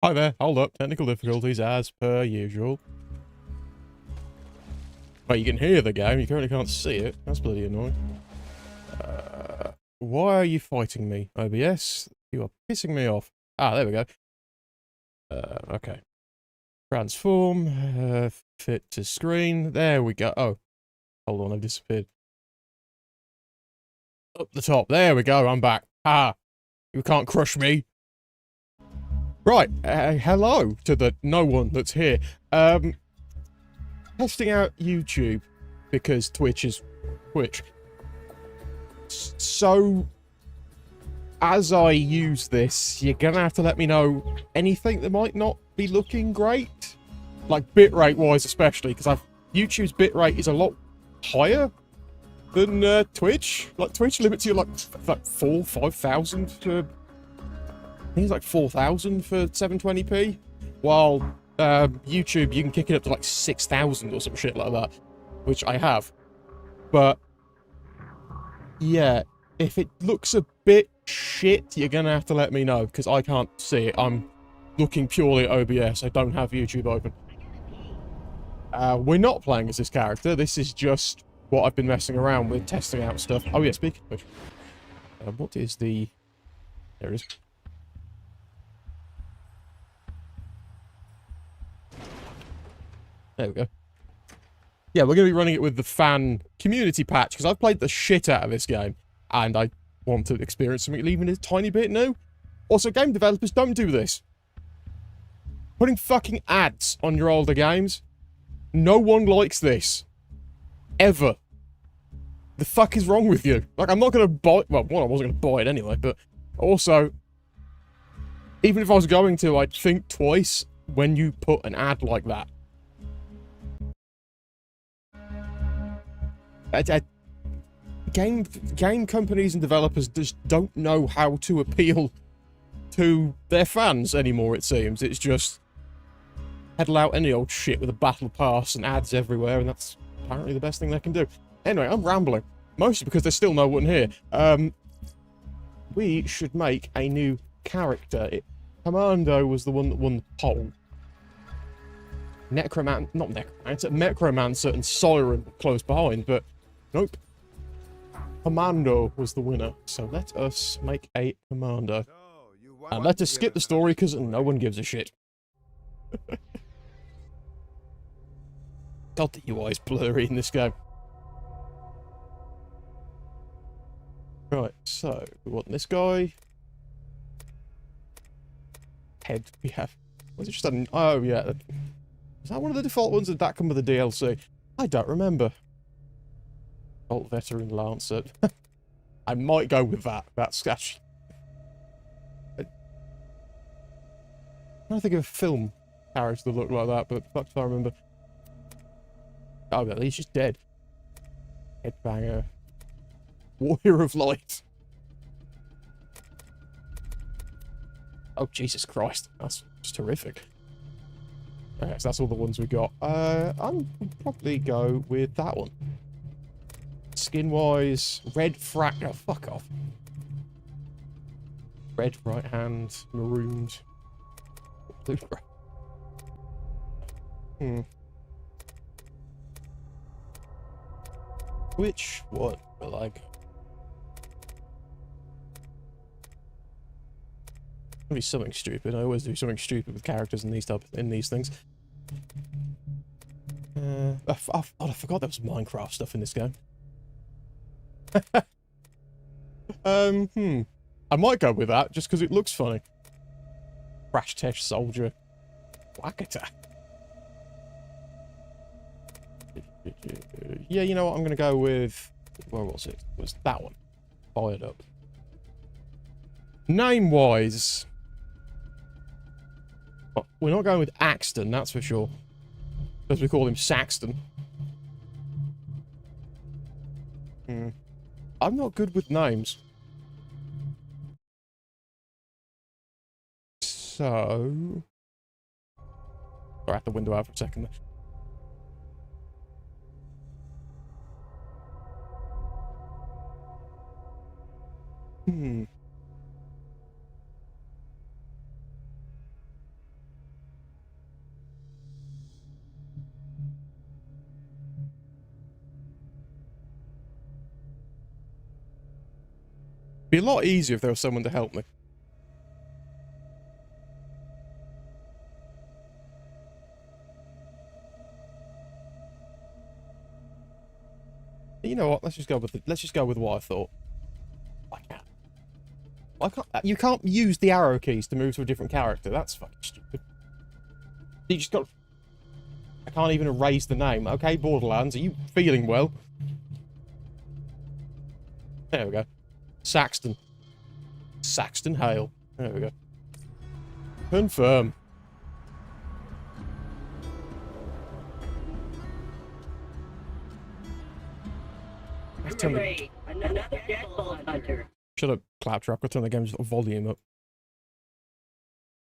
Hi there, hold up, technical difficulties as per usual. But you can hear the game, you currently can't see it. That's bloody annoying. Why are you fighting me, OBS? You are pissing me off. Ah, there we go. Okay. Transform, fit to screen. There we go. Oh, hold on, I've disappeared. Up the top, there we go, I'm back. Ah, you can't crush me. Right, hello to the no one that's here. Testing out YouTube because Twitch is Twitch. So, as I use this, you're gonna have to let me know anything that might not be looking great. Like bitrate wise especially, because YouTube's bitrate is a lot higher than Twitch. Like Twitch limits you like 5,000 for, I think it's like 4,000 for 720p. While YouTube, you can kick it up to like 6,000 or some shit like that, which I have. But yeah, if it looks a bit shit, you're gonna have to let me know, because I can't see it. I'm looking purely at OBS. I don't have YouTube open. We're not playing as this character. This is just what I've been messing around with, testing out stuff. Oh yeah, speaking of which, what is the... There it is. There we go. Yeah, we're going to be running it with the fan community patch, because I've played the shit out of this game, and I want to experience something even a tiny bit new. Also, game developers, don't do this. Putting fucking ads on your older games. No one likes this. Ever. The fuck is wrong with you? Like, I'm not going to buy... Well, one, I wasn't going to buy it anyway, but also, even if I was going to, I'd think twice when you put an ad like that. Game companies and developers just don't know how to appeal to their fans anymore, it seems. It's just peddle out any old shit with a battle pass and ads everywhere, and that's apparently the best thing they can do. Anyway, I'm rambling. Mostly because there's still no one here. We should make a new character. Commando was the one that won the poll. Necromancer and Siren close behind, but nope. Commando was the winner, so let us make a Commando. And let us skip the story, because no one gives a shit. God, the UI is blurry in this game. Right, so, we want this guy. Head, we have... Was it just an... Oh, yeah. Is that one of the default ones? Did that come with the DLC? I don't remember. Old Veteran Lancer. I might go with that. That's actually... I don't think of a film character that looked like that, but fuck if I remember. Oh, well, he's just dead. Headbanger. Warrior of Light. Oh, Jesus Christ. That's just terrific. Okay, so that's all the ones we got. I'm probably go with that one. Skin-wise, red frack... Oh, fuck off. Red right hand, marooned. Blue right. Which one will I go? It'll be something stupid. I always do something stupid with characters in these things. I forgot there was Minecraft stuff in this game. I might go with that, just because it looks funny. Crash Test Soldier. Whack attack. Yeah, you know what? I'm going to go with... Where was it? It was that one. Fired up. Name-wise... Well, we're not going with Axton, that's for sure. As we call him Saxton. I'm not good with names. So... I'll have the window out for a second there. be a lot easier if there was someone to help me. You know what? Let's just go with what I thought. I can't. You can't use the arrow keys to move to a different character. That's fucking stupid. You just got. I can't even erase the name. Okay, Borderlands, are you feeling well? There we go. Saxton. Saxton Hale. There we go. Confirm. Another deadbolt hunter. Shut up, Claptrap. I'll turn the game's volume up.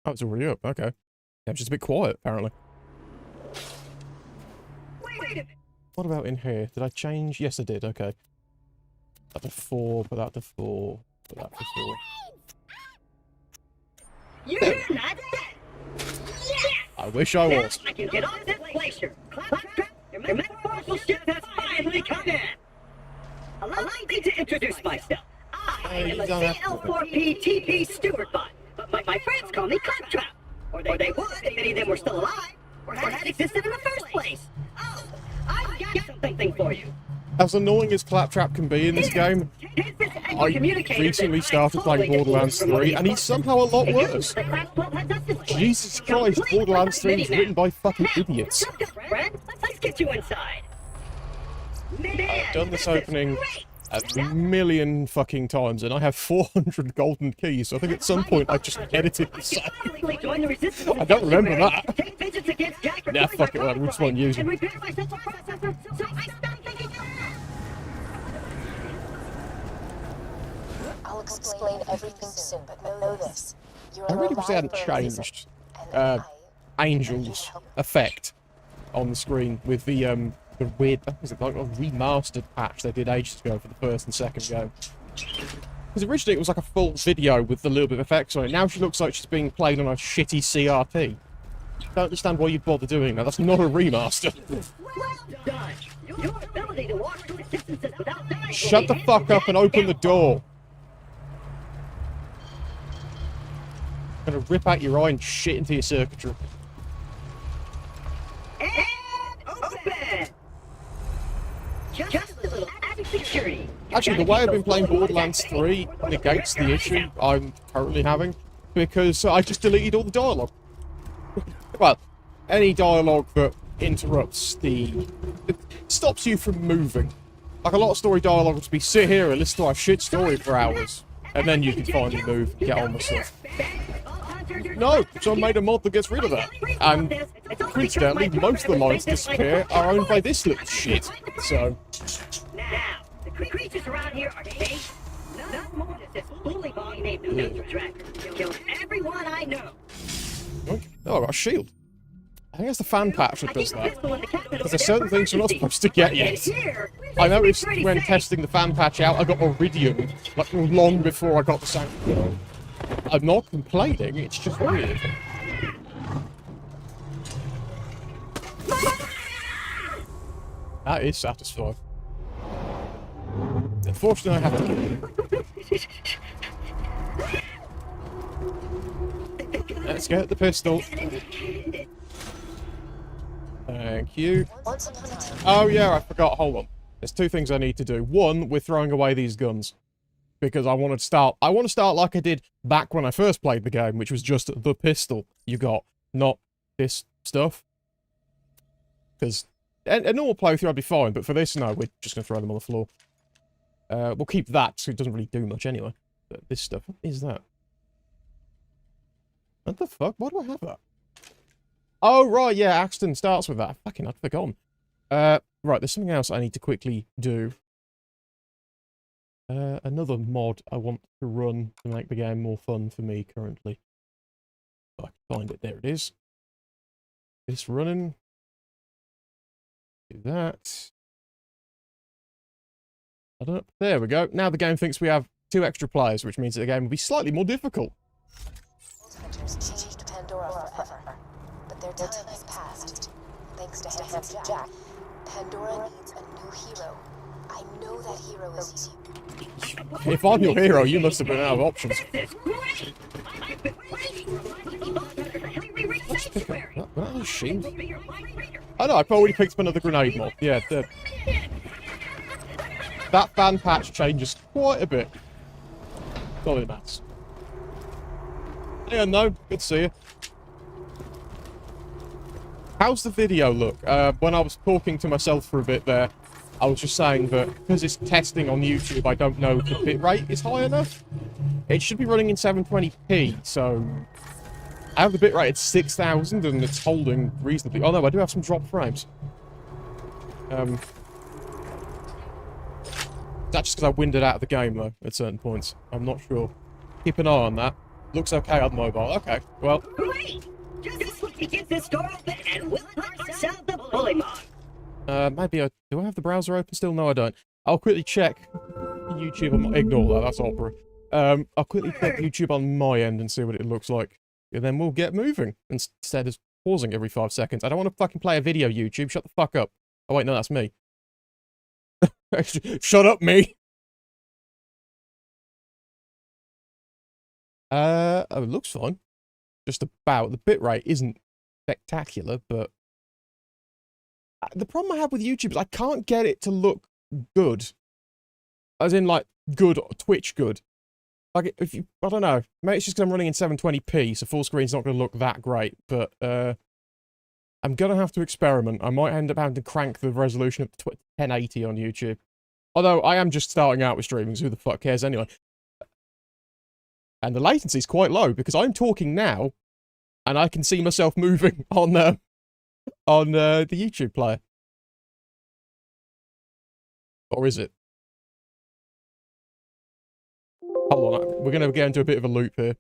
Oh, it's already up. Okay. Game's just a bit quiet, apparently. Wait a minute. What about in here? Did I change? Yes, I did. Okay. Put that to 4. Put that to 4. Put that to 4. You're not dead. Yes! I wish I was. I can get off this glacier. Claptrap, your metaphorical ship has finally come in. Allow me to introduce myself. I am a CL4P steward bot, but my friends call me Claptrap. Or they would if any of them were still alive, or had existed in the first place. Oh, I've got something for you. As annoying as Claptrap can be in this game, I recently started playing Borderlands 3, and he's somehow a lot worse. Jesus Christ, Borderlands 3 is written by fucking idiots. Let's get you inside. I've done this opening a million fucking times, and I have 400 golden keys, so I think at some point I just edited the save. I don't remember that. Nah, fuck it, we just won't use it. I'll explain everything soon, but know this. I really wish they hadn't changed Angel's effect on the screen with the weird, is it like a remastered patch they did ages ago for the first and second game. Because originally it was like a full video with the little bit of effects on it. Now she looks like she's being played on a shitty CRT. Don't understand why you'd bother doing that. That's not a remaster. Shut the fuck up and open the door. I'm gonna rip out your eye and shit into your circuitry. And open! Just a little added security. Actually, the way I've been playing Borderlands 3 negates the issue I'm currently having, because I just deleted all the dialogue. Well, any dialogue that interrupts it stops you from moving. Like a lot of story dialogue would be sit here and listen to our shit story for hours, and then you can finally move and get on with stuff. No, so I made a mod that gets rid of that. And coincidentally, most of the lines disappear are owned by this little shit. So. Now, the creatures around here are caged. None more than this bully bog named the Nature Tracker. Killed everyone I know. Okay. Oh, I got a shield. I think that's the fan patch that does that. Because there's certain things you're not supposed to get yet. I noticed when testing the fan patch out, I got Iridium, like long before I got the sound. I'm not complaining, it's just weird. That is satisfying. Unfortunately, I have to kill you. Let's get the pistol. Thank you. Oh yeah, I forgot. Hold on. There's two things I need to do. One, we're throwing away these guns. Because I want to start like I did back when I first played the game, which was just the pistol you got, not this stuff. Because a normal playthrough I'd be fine, but for this, no, we're just going to throw them on the floor. We'll keep that, so it doesn't really do much anyway. But this stuff, what is that? What the fuck? Why do I have that? Oh, right, yeah, Axton starts with that. Fucking, I'd forgotten. Right, there's something else I need to quickly do. Another mod I want to run to make the game more fun for me currently. If I can find it, there it is. This running. Do that. I don't know. There we go. Now the game thinks we have 2 extra players, which means that the game will be slightly more difficult. Hunters changed Pandora forever, but their time has passed. Thanks to Handsome Jack, Pandora needs a new hero. I know that hero is you. If I'm your hero, you must have been out of options. That was shame. I know, I've already picked up another grenade mod. Yeah, that fan patch changes quite a bit. Sorry, Matt. Yeah, no, good to see you. How's the video look? When I was talking to myself for a bit there, I was just saying that because it's testing on YouTube, I don't know if the bitrate is high enough. It should be running in 720p, so I have the bitrate at 6,000 and it's holding reasonably. Oh no, I do have some drop frames. That's just because I winded out of the game though, at certain points. I'm not sure. Keep an eye on that. Looks okay on mobile. Okay, well. Great! Just let me get this door open and we'll have ourselves the bully mod. Maybe do I have the browser open still? No, I don't. I'll quickly check YouTube on my... Ignore that, that's Opera. I'll quickly check YouTube on my end and see what it looks like. And then we'll get moving, instead of pausing every 5 seconds. I don't want to fucking play a video, YouTube. Shut the fuck up. Oh, wait, no, that's me. Shut up, me! Oh, it looks fine. Just about. The bitrate isn't spectacular, but... The problem I have with YouTube is I can't get it to look good. As in, like, good, Twitch good. Like, if you... I don't know. Maybe it's just because I'm running in 720p, so full screen's not going to look that great, but, I'm going to have to experiment. I might end up having to crank the resolution up to 1080 on YouTube. Although, I am just starting out with streaming, so who the fuck cares anyway? And the latency's quite low, because I'm talking now, and I can see myself moving on the YouTube player. Or is it? Hold on, we're going to get into a bit of a loop here.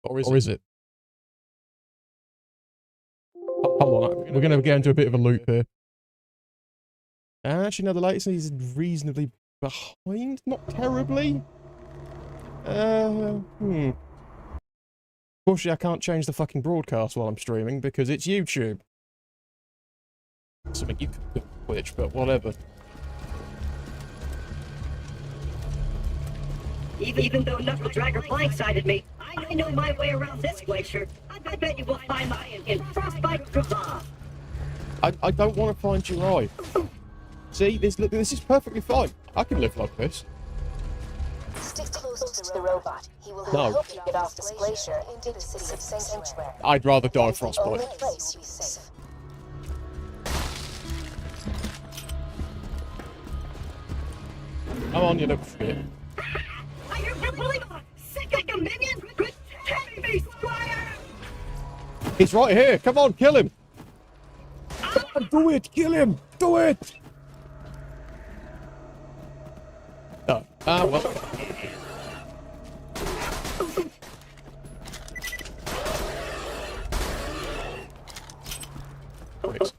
Or is it? Hold on, we're going to get into a bit of a loop here. Actually, no, the latency is reasonably behind, not terribly. Unfortunately, I can't change the fucking broadcast while I'm streaming because it's YouTube. Something you could do on Twitch, but whatever. Even though Knuckle Dragger blindsided me, I know my way around this glacier. I bet you will find mine in Frostbite Crevasse. I don't want to find your eye. See, this is perfectly fine. I can live like this. Stick close to the robot. He will No. help you get off this glacier into the city of Sanctuary. I'd rather die It's the only frostbite. place you'll be safe. Come on, you little shit. I hear the bully mod! Sick like a minion! Protect me, Squire! He's right here. Come on, kill him. Come on, do it. Kill him. Do it. Oh. Well. Wait.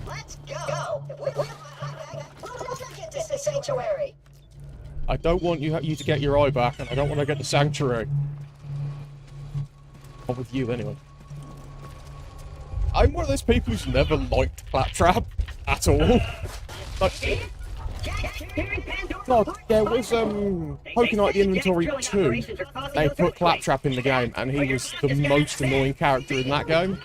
Let's go! We'll get to the sanctuary! I don't want you to get your eye back, and I don't want to get the sanctuary. Not with you, anyway. I'm one of those people who's never liked Claptrap at all. Like, God, there was Pokemon the Inventory 2. They put Claptrap in the game, and he was the most annoying character in that game.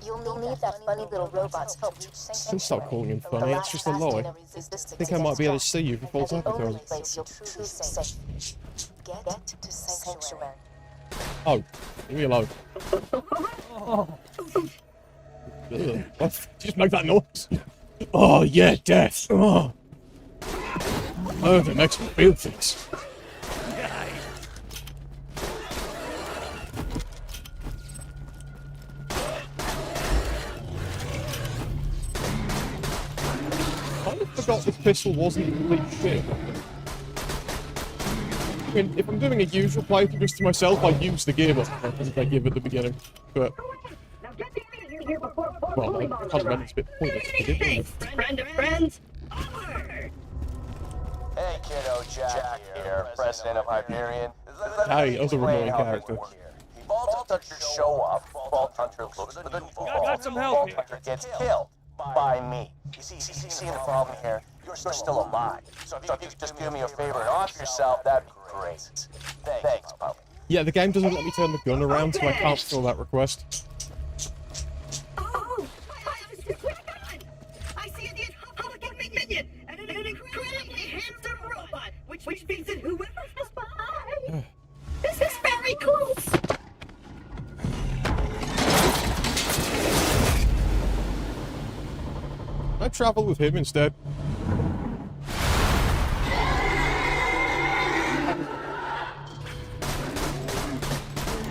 You'll need that funny little robot's help to Please stop calling him funny, it's just a lie. I think I might be able to see you for false advertising. Place you'll truly safe. Get to Sanctuary. Oh, leave me alone. Ugh, what? Just make that noise. Oh yeah, death. Oh, that makes me feel things. I forgot this pistol wasn't complete shit. I mean, if I'm doing a usual playthrough just to myself, I use the gearbox as I give at the beginning. But, well, I can't remember, it's a bit pointless to begin with. Friend of friends, onward! Hey kiddo, Jack here, president of Hyperion. Hey, other annoying character. He vaulted Hunter show up, Vault Hunter looks for the new Vault. some help Vault here. Hunter gets killed by me. You see the problem here? You're still alive. So if you could just do me a favor and off yourself, that'd be great. Thanks, pal. Yeah, the game doesn't let me turn the gun around, so I can't fill that request. Oh, I see a new Republican minion and an incredibly handsome robot, which means that whoever is behind, this is very close. I travel with him instead.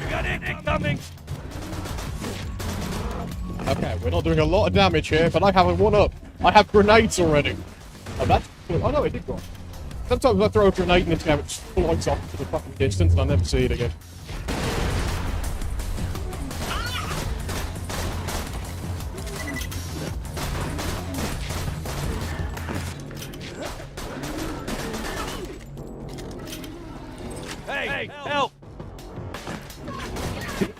Got it incoming. Okay, we're not doing a lot of damage here, but I have a 1-up. I have grenades already. Oh, that's cool. Oh no, it did go off. Sometimes I throw a grenade in this game, it just flies off to the fucking distance, and I never see it again. Hey, help!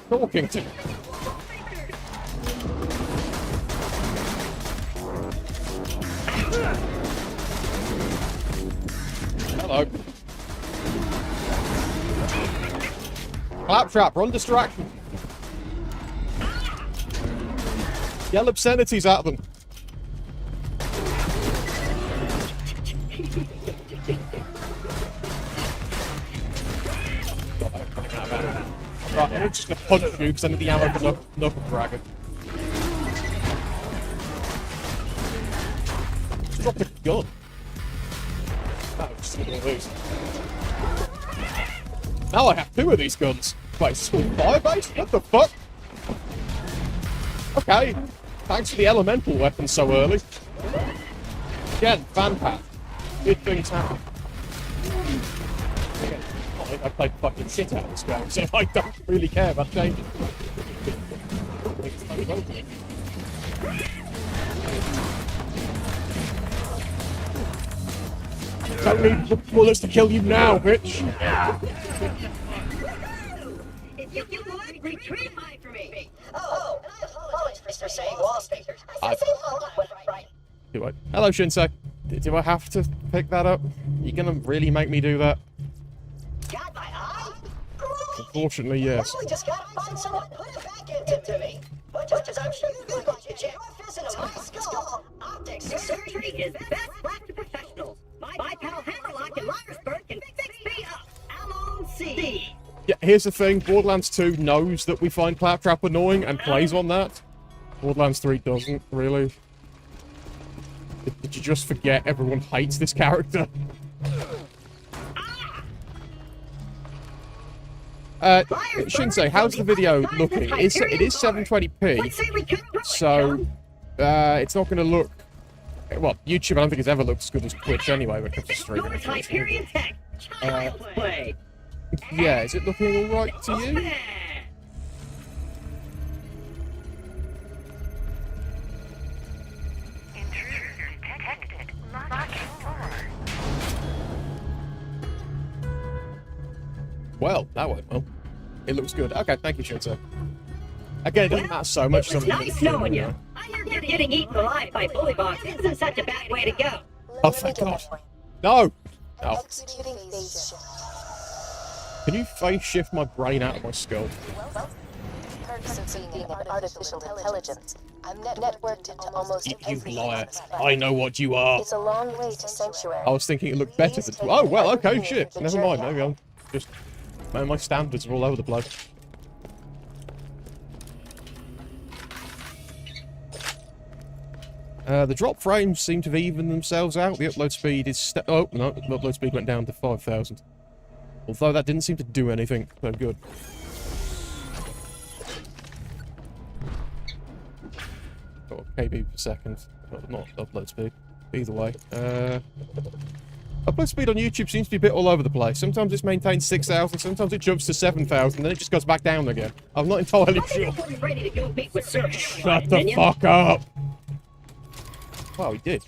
Talking to. Hello. Claptrap, run distraction. Yell obscenities at them. Right, I'm just gonna punch you because I need the ammo for Knuckle Dragon. Just drop the gun. Oh, just one of these. Now I have 2 of these guns. Wait, school fire base? What the fuck? Okay. Thanks for the elemental weapon so early. Again, fan path. Good things happen. Again, I played fucking shit out of this game, so I don't really care about changing. Don't need the bullets to kill you now, bitch! If you would, retrieve mine for me. Oh, and I apologize for saying wallpapers. I say a lot was right. Do I? Hello, Shinsei. Do I have to pick that up? You gonna really make me do that? Got my eye? Unfortunately, yes. We just gotta find someone to put it back into me. Much as I'm sure you're going to jam a fist into my skull. Optics surgery is best left to professionals. My pal Hammerlock in Myersburg can fix me up. Alon C. Yeah, here's the thing. Borderlands 2 knows that we find Claptrap annoying and plays on that. Borderlands 3 doesn't, really. Did you just forget everyone hates this character? Shinsei, how's the video looking? It is 720p, so it's not going to look... Well, YouTube, I don't think it's ever looked as good as Twitch anyway when it comes to streaming. Yeah, is it looking alright to you? Well, that went well. It looks good. Okay, thank you, Shinsei. Again, it doesn't matter so much. It's nice knowing you. I hear you're getting eaten alive by bully bogs. Isn't such a bad way to go. Oh, thank God. No! No. Executing phase shift. Can you phase shift my brain out of my skull? Perks of being an artificial intelligence. I'm networked into almost You every liar. aspect. I know what you are. It's a long way to sanctuary. I was thinking it looked better than... Oh, well, okay, shit. Never mind. Maybe I'm just... Man, my standards are all over the place. The drop frames seem to have evened themselves out. The upload speed is... Oh, no, the upload speed went down to 5,000. Although that didn't seem to do anything. So good. Oh, KB per second. Well, not upload speed. Either way. Upload speed on YouTube seems to be a bit all over the place. Sometimes it's maintained 6,000, sometimes it jumps to 7,000, then it just goes back down again. I'm not entirely sure. Ready to go meet with Sir Shut the fuck up! Wow, he did.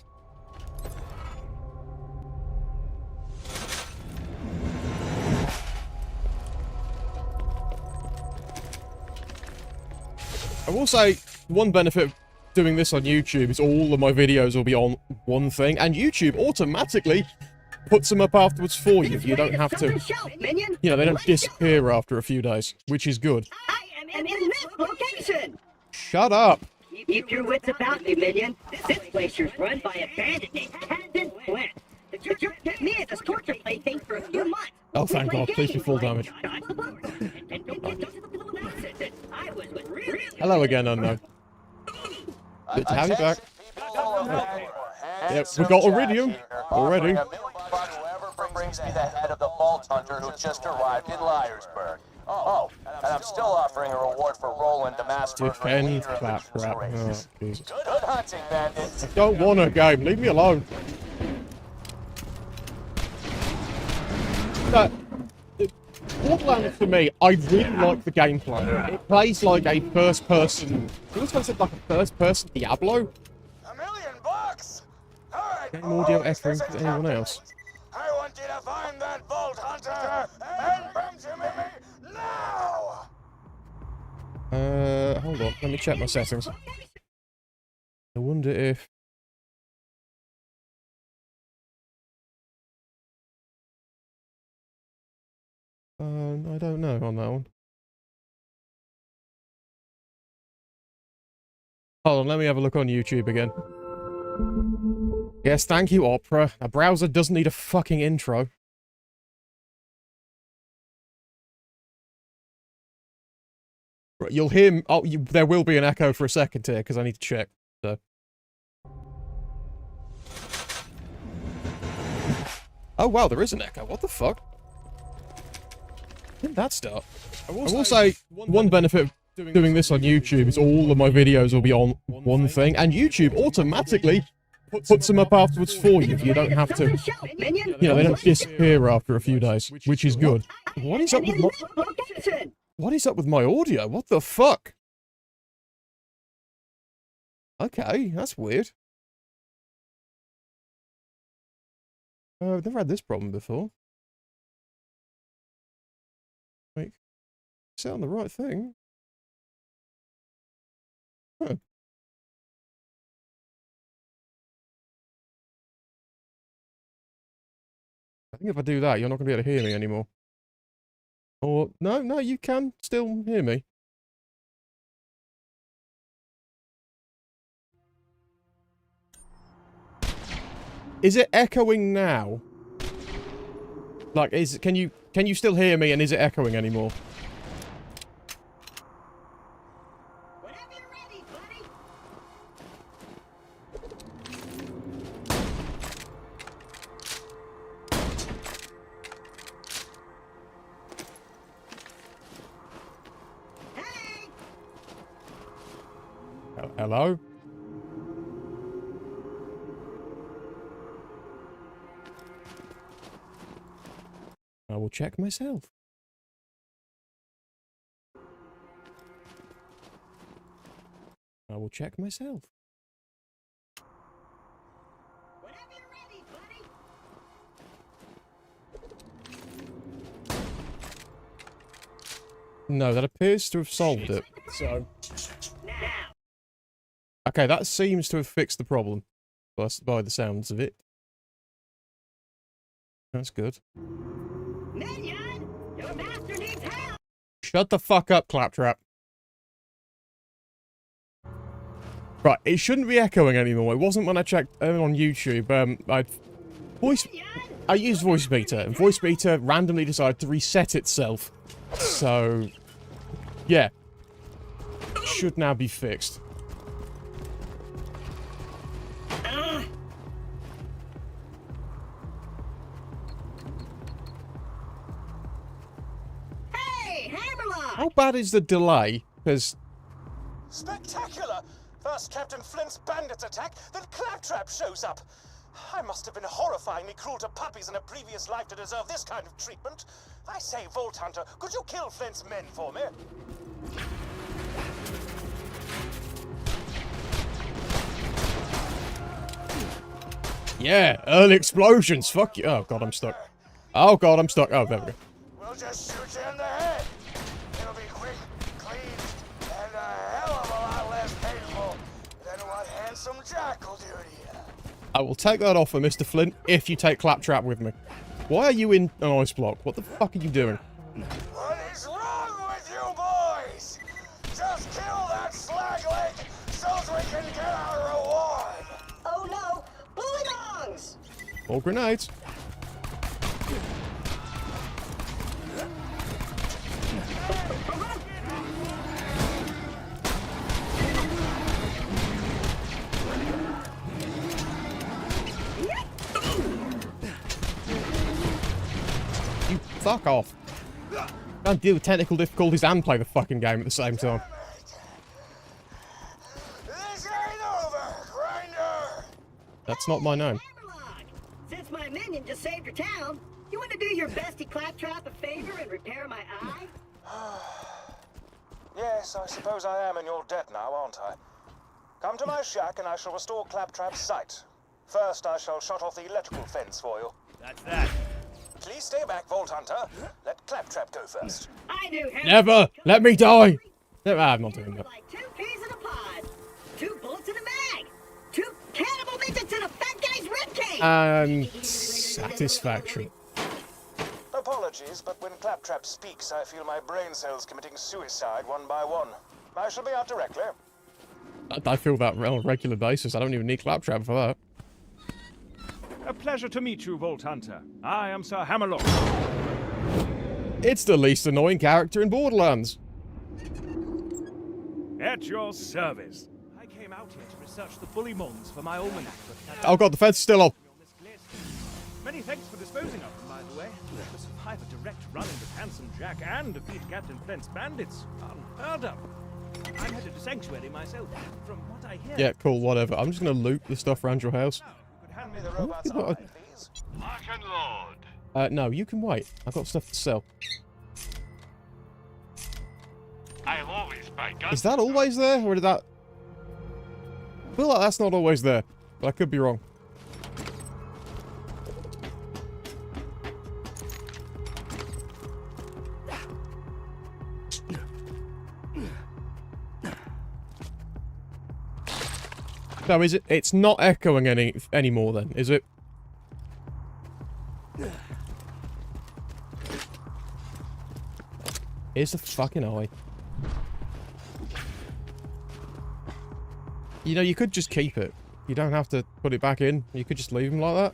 will say, one benefit of doing this on YouTube is all of my videos will be on one thing, and YouTube automatically puts them up afterwards for you. You don't have to, you know, they don't disappear after a few days, which is good. I am in this location! Shut up! Keep your wits about me, minion. This glacier's run by a bandit named Captain Flint. The church kept me as a torture plaything for a few months. Oh, thank God. Please be full damage. Hello again, unknown. Good to have you back. Yep, we got Iridium already. Whoever brings me the head of the Vault Hunter who just arrived in Liarsburg. Oh, and I'm still offering a reward for Roland Damascus. Defend Claptrap. Oh, Jesus. Good hunting, bandits. I don't want a game. Leave me alone. Borderlands, for me, I really like the gameplay. It plays like a first-person... I was going to say like a first-person Diablo. $1 million bucks. All right. Game audio echoing to anyone else. I want you to find that Vault Hunter and bring to me now. Hold on. Let me check my settings. I wonder if... I don't know on that one. Hold on, let me have a look on YouTube again. Yes, thank you, Opera. A browser doesn't need a fucking intro. Right, you'll hear... Oh, there will be an echo for a second here, because I need to check, so... Oh, wow, there is an echo. What the fuck? When did that start? I will say, one benefit of doing this on YouTube is all of my videos will be on one thing, and YouTube automatically puts them up afterwards for you. You don't have to, you know, they don't disappear after a few days, which is good. What is up with my... What is up with my audio? What the fuck? Okay, that's weird. I've never had this problem before. Like, set on the right thing. Huh. I think if I do that, you're not going to be able to hear me anymore. Or, no, you can still hear me. Is it echoing now? Like, can you still hear me, and is it echoing anymore? Whenever you're ready, buddy. Hey! Hello? I will check myself. I will check myself. Whenever you're ready, buddy. No, that appears to have solved it. So... Now. Okay, that seems to have fixed the problem. By the sounds of it. That's good. Minion, your master needs help. Shut the fuck up, Claptrap. Right, it shouldn't be echoing anymore. It wasn't when I checked on YouTube. I used Voice Meter, and Voice Meter randomly decided to reset itself. So, yeah. Should now be fixed. Hey, Hammerlock! How bad is the delay? Because... Spectacular! First Captain Flint's bandits attack, then Claptrap shows up. I must have been horrifyingly cruel to puppies in a previous life to deserve this kind of treatment. I say, Vault Hunter, could you kill Flint's men for me? Yeah, early explosions. Fuck you. Oh god, I'm stuck. Oh god, I'm stuck. Oh, there we go. We'll just shoot you in the head. It'll be quick, clean, and a hell of a lot tackle duty. I will take that offer, Mr. Flint, if you take Claptrap with me. Why are you in an ice block? What the fuck are you doing? What is wrong with you boys? Just kill that slag leg so we can get our reward. Oh no! Bully dogs! All grenades. You fuck off. Don't deal with technical difficulties and play the fucking game at the same time. This ain't over, Grinder. That's not my name. Hammerlock! Since my minion just saved your town, you want to do your bestie Claptrap a favor and repair my eye? Yes, I suppose I am in your debt now, aren't I? Come to my shack and I shall restore Claptrap's sight. First, I shall shut off the electrical fence for you. That's that. Please stay back, Vault Hunter. Let Claptrap go first. I knew Hammerlock Never! would come Let me in die! handy. I'm not doing that. Like 2 peas in a pod, 2 bullets in a mag, 2 cannibal midgets in a fat guy's ribcage. Satisfaction. Apologies, but when Claptrap speaks, I feel my brain cells committing suicide one by one. I shall be out directly. I feel that on a regular basis. I don't even need Claptrap for that. A pleasure to meet you, Vault Hunter. I am Sir Hammerlock. It's the least annoying character in Borderlands. At your service. I came out here to research the bully mongs for my almanac. Oh god, the fed's still up. Many thanks for disposing of them, by the way. To survive a direct run into Handsome Jack and defeat Captain Flint's bandits. Unheard of. I'm headed to Sanctuary myself. From what I hear... Yeah, cool, whatever. I'm just gonna loot the stuff around your house. You could hand me the robot's Oh, eye, please. Lock and load. No, you can wait. I've got stuff to sell. I'll always buy guns. Is that always there, or did that... I feel like that's not always there, but I could be wrong. No, is it? It's not echoing anymore then, is it? Here's the fucking eye. You know, you could just keep it. You don't have to put it back in. You could just leave him like that.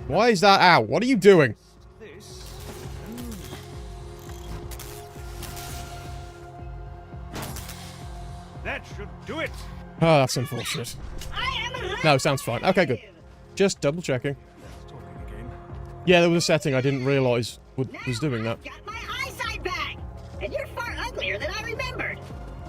Why is that out? What are you doing? This... That should do it. Oh, that's unfortunate. I am alive! No, sounds fine. Okay, good. Just double checking. Talking again. Yeah, there was a setting I didn't realise was doing that. I've got my eyesight back, and you're far uglier than I remembered.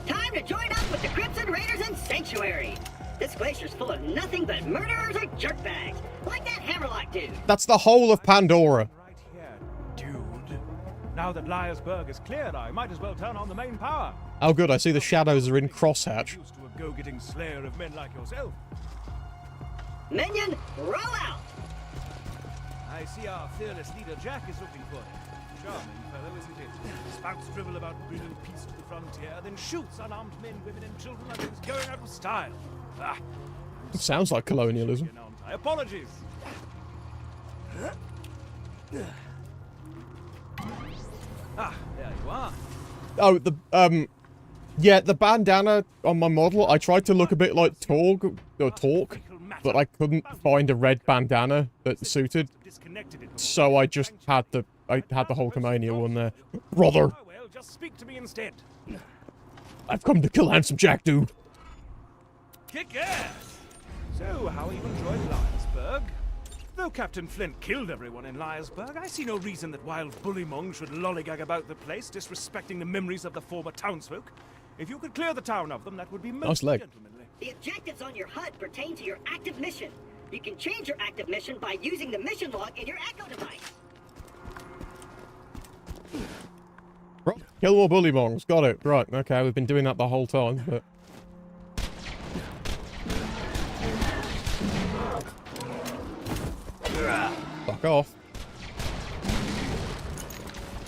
Time to join up with the Crimson Raiders in Sanctuary. This glacier's full of nothing but murderers or jerkbags, like that Hammerlock dude. That's the whole of Pandora. Right here, dude. Now that Liarsburg is cleared, I might as well turn on the main power. Oh, good. I see the shadows are in crosshatch. Used to a go-getting slayer of men like yourself. Minion, roll out! I see our fearless leader Jack is looking for him. Charming fellow, isn't it? Spouts drivel about bringing peace to the frontier, then shoots unarmed men, women, and children like it's going out of style. Ah, It sounds like colonialism. aren't I? Apologies. Ah, there you are. Oh, yeah, the bandana on my model, I tried to look a bit like Torg, but I couldn't find a red bandana that suited, Disconnected it. so I just had the Hulkamania one there. Brother, Oh well, just speak to me instead. I've come to kill Handsome Jack, dude. Kick ass! So, how you enjoyed Liarsburg? Though Captain Flint killed everyone in Liarsburg, I see no reason that wild bullymong should lollygag about the place, disrespecting the memories of the former townsfolk. If you could clear the town of them, that would be most Nice leg. gentlemanly. The objectives on your HUD pertain to your active mission. You can change your active mission by using the mission log in your Echo device. Kill more bullybongs. Got it. Right. Okay, we've been doing that the whole time, but... Fuck off.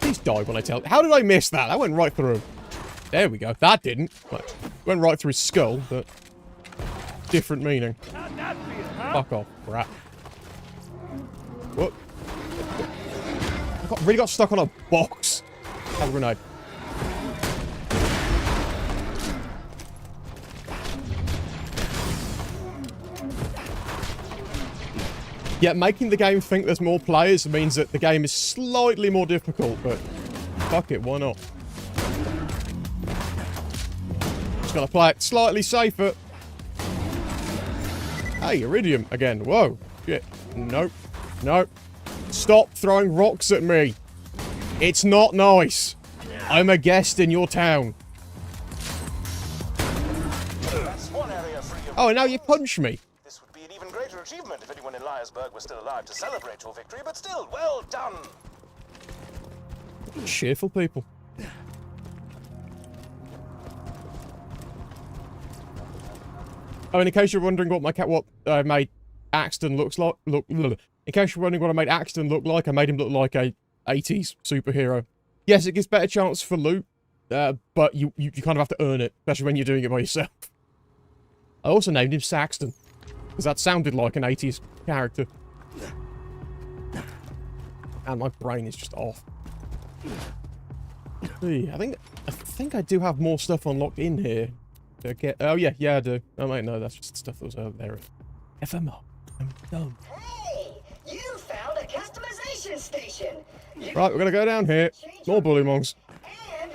Please die when I tell... How did I miss that? That went right through. There we go. That didn't. Went right through his skull, but... different meaning. How'd that feel, huh? Fuck off, rat. What? Really got stuck on a box. Have a grenade. Yeah, making the game think there's more players means that the game is slightly more difficult, but fuck it, why not? Just gotta play it slightly safer. Hey, Iridium again. Whoa. Shit. Nope. Nope. Stop throwing rocks at me. It's not nice. I'm a guest in your town. That's one area free of... Oh, and now you punch me. This would be an even greater achievement if anyone in Liarsburg was still alive to celebrate your victory, but still, well done. Cheerful people. Oh, and in case you're wondering what I made Axton looks like, in case you're wondering what I made Axton look like, I made him look like a 80s superhero. Yes, it gives better chance for loot, but you kind of have to earn it, especially when you're doing it by yourself. I also named him Saxton, because that sounded like an 80s character. And my brain is just off. I think I do have more stuff unlocked in here. Oh yeah, I do. Oh wait, no, that's just stuff that was over there. FMO. I'm done. Hey, you found a customization station. Right, we're gonna go down here. More bullymongs.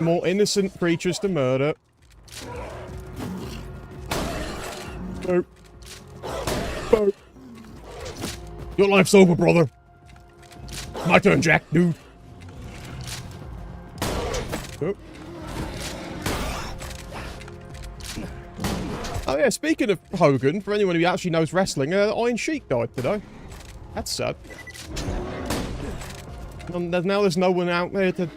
More innocent creatures to murder. Boop. Boop. Your life's over, brother. My turn, Jack, dude. Boop. Oh yeah, speaking of Hogan, for anyone who actually knows wrestling, Iron Sheik died today. That's sad. And now there's no one out there to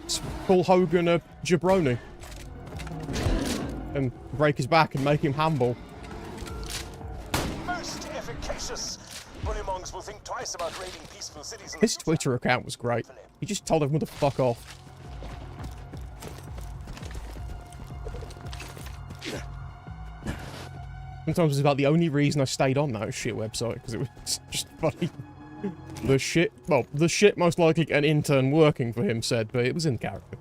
call Hogan a jabroni. And break his back and make him humble. Most efficacious. Bullymongs will think twice about raiding peaceful cities in His the future. Twitter account was great. He just told everyone to fuck off. Sometimes it's about the only reason I stayed on that shit website, because it was just funny. The shit most likely an intern working for him said, but it was in character.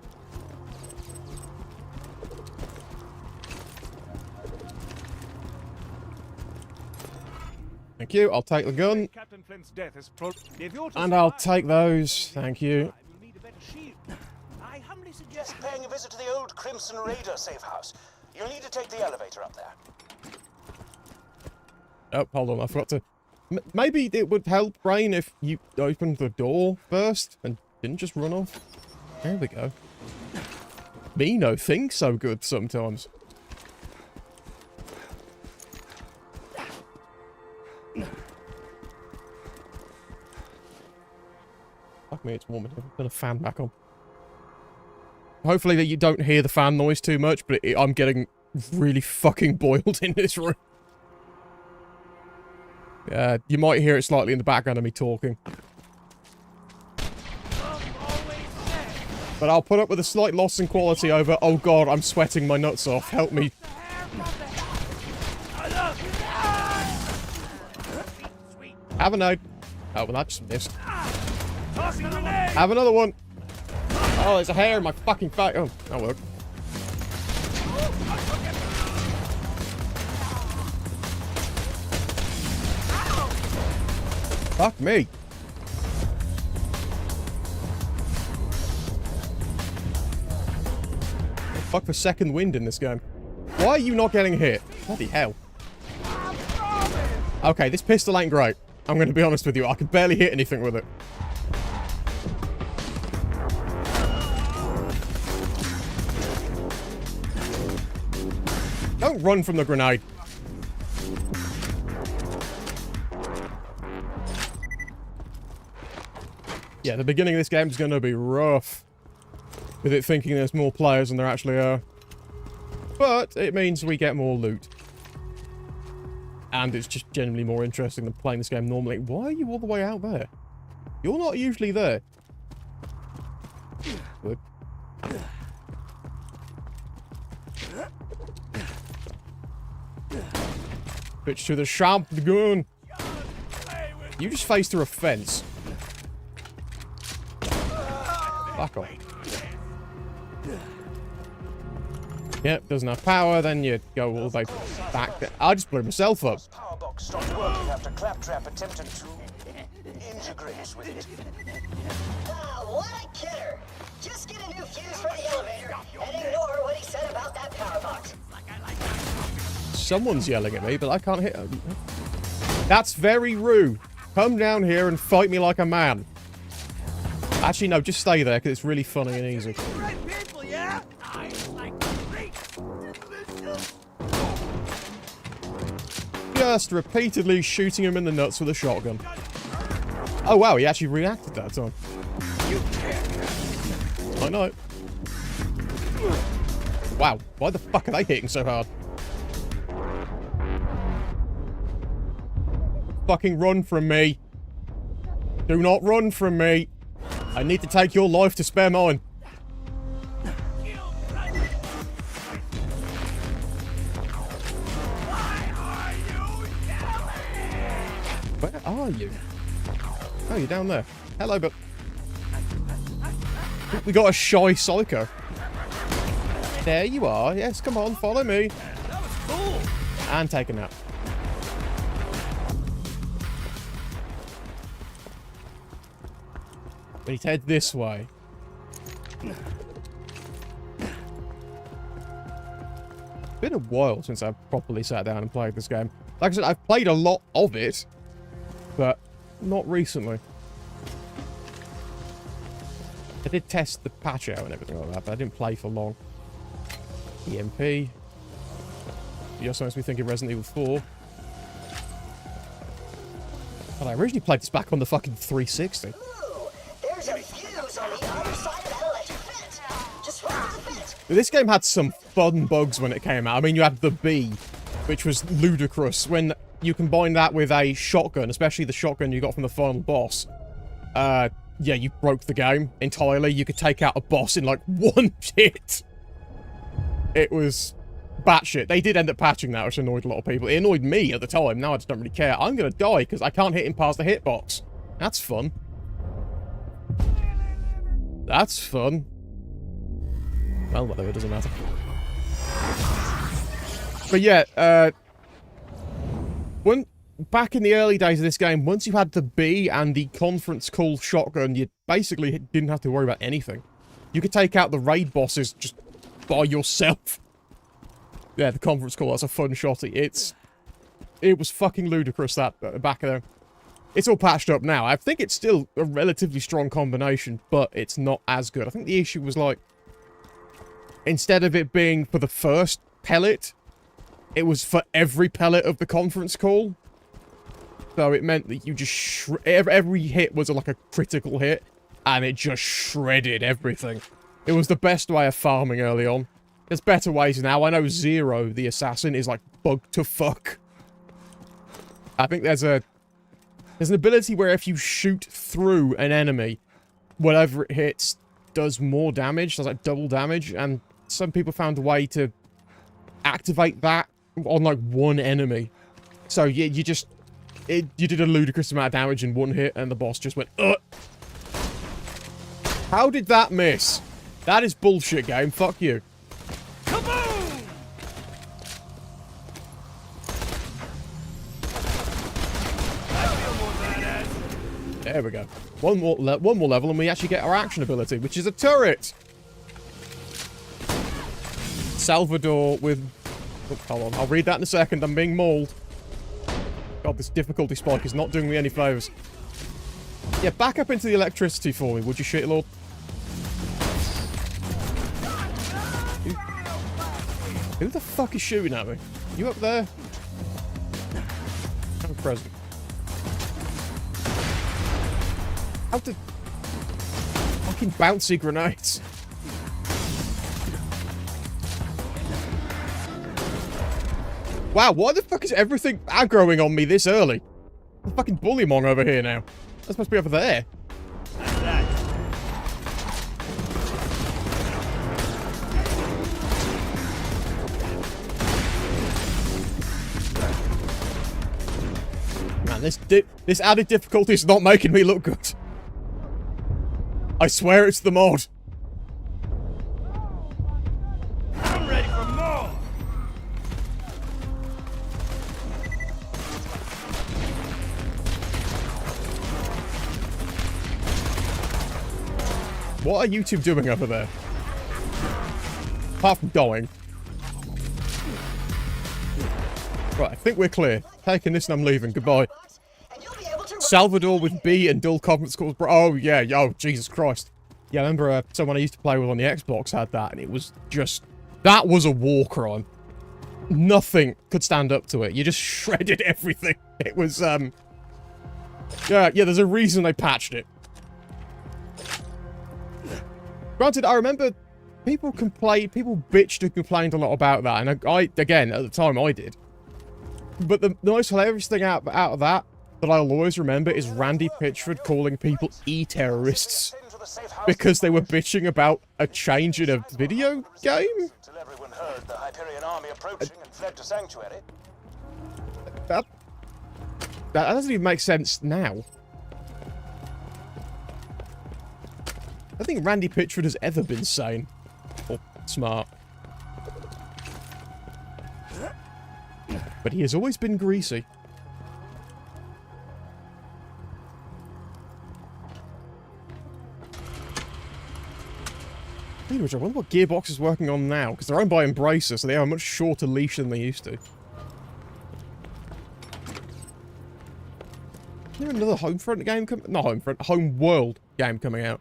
Thank you, I'll take the gun. Captain Flint's death is And I'll take those, thank you. I humbly suggest Just paying a visit to the old Crimson Raider safe house. You'll need to take the elevator up there. Oh, hold on, I forgot to... Maybe it would help, Rain, if you opened the door first and didn't just run off. There we go. Me no think so good sometimes. Fuck me, it's warm in here. Put a fan back on. Hopefully that you don't hear the fan noise too much, but I'm getting really fucking boiled in this room. You might hear it slightly in the background of me talking. But I'll put up with a slight loss in quality over, oh god, I'm sweating my nuts off, help me. Have a nade. Oh, well that just missed. Have another one. Oh, there's a hair in my fucking face. Oh, that worked. Fuck me. Fuck for second wind in this game. Why are you not getting hit? Bloody hell. Okay, this pistol ain't great. I'm going to be honest with you. I can barely hit anything with it. Don't run from the grenade. Yeah, the beginning of this game is going to be rough. With it thinking there's more players than there actually are. But it means we get more loot. And it's just generally more interesting than playing this game normally. Why are you all the way out there? You're not usually there. Good. Switch to the shotgun. You just faced through a fence. Back off. Yep, doesn't have power, then you go all the way back there. I just blew myself up. Power box stopped working after Claptrap attempted to integrate with it. Ah, what a kidder! Just get a new fuse for the elevator and ignore what he said about that power box. Someone's yelling at me, but I can't hit him. That's very rude. Come down here and fight me like a man. Actually, no, just stay there, because it's really funny and easy. Just repeatedly shooting him in the nuts with a shotgun. Oh, wow, he actually reacted that time. I know. Wow, why the fuck are they hitting so hard? Fucking run from me. Do not run from me. I need to take your life to spare mine. Where are you? Oh, you're down there. Hello, but... We got a shy psycho. There you are. Yes, come on, follow me. That was cool. And take a nap. We need to head this way. It's been a while since I've properly sat down and played this game. Like I said, I've played a lot of it, but not recently. I did test the patch out and everything like that, but I didn't play for long. EMP. You're supposed to be thinking Resident Evil 4. But I originally played this back on the fucking 360. Ooh, there's a fuse on the other side of that electric fence. Just run to the fence. This game had some fun bugs when it came out. I mean, you had the bee, which was ludicrous. When you combine that with a shotgun, especially the shotgun you got from the final boss, yeah, you broke the game entirely. You could take out a boss in, like, one hit. It was batshit. They did end up patching that, which annoyed a lot of people. It annoyed me at the time. Now I just don't really care. I'm gonna die because I can't hit him past the hitbox. That's fun. That's fun. Well, whatever, it doesn't matter. But yeah, back in the early days of this game, once you had the B and the conference call shotgun, you basically didn't have to worry about anything. You could take out the raid bosses just by yourself. Yeah, the conference call, that's a fun shotty. It was fucking ludicrous, that back there. It's all patched up now. I think it's still a relatively strong combination, but it's not as good. I think the issue was, like, instead of it being for the first pellet, it was for every pellet of the conference call. So it meant that you just every hit was like a critical hit, and it just shredded everything. It was the best way of farming early on. There's better ways now. I know Zero, the assassin, is like bugged to fuck. I think there's an ability where if you shoot through an enemy, whatever it hits does more damage, does like double damage, and some people found a way to activate that on like one enemy. So yeah, you did a ludicrous amount of damage in one hit, and the boss just went, ugh. How did that miss? That is bullshit, game. Fuck you. Kaboom! I feel more badass. There we go. One more level, and we actually get our action ability, which is a turret. Salvador with... Oh, hold on. I'll read that in a second. I'm being mauled. God, this difficulty spike is not doing me any favours. Yeah, back up into the electricity for me, would you, shit lord? Who the fuck is shooting at me? You up there? I'm present. How to... Fucking bouncy grenades. Wow, why the fuck is everything aggroing on me this early? I'm fucking bullymong over here now. That's supposed to be over there. That's that. Man, this added difficulty is not making me look good. I swear it's the mod. I'm ready for more! What are YouTube doing over there? Apart from going. Right, I think we're clear. Taking this and I'm leaving. Goodbye. Salvador with B and dual conference calls. Oh, yeah. Oh, Jesus Christ. Yeah, I remember someone I used to play with on the Xbox had that, and it was just... That was a war crime. Nothing could stand up to it. You just shredded everything. It was, yeah, there's a reason they patched it. Granted, I remember people bitched and complained a lot about that, and I again, at the time, I did. But the most hilarious thing out of that I'll always remember is Randy Pitchford calling people e-terrorists because they were bitching about a change in a video game? Till everyone heard the Hyperion army approaching and fled to sanctuary. That doesn't even make sense now. I think Randy Pitchford has ever been sane. Or smart. But he has always been greasy. Speaking of which, I wonder what Gearbox is working on now, because they're owned by Embracer, so they have a much shorter leash than they used to. Is there another Homefront game coming? Not Homefront, Homeworld game coming out?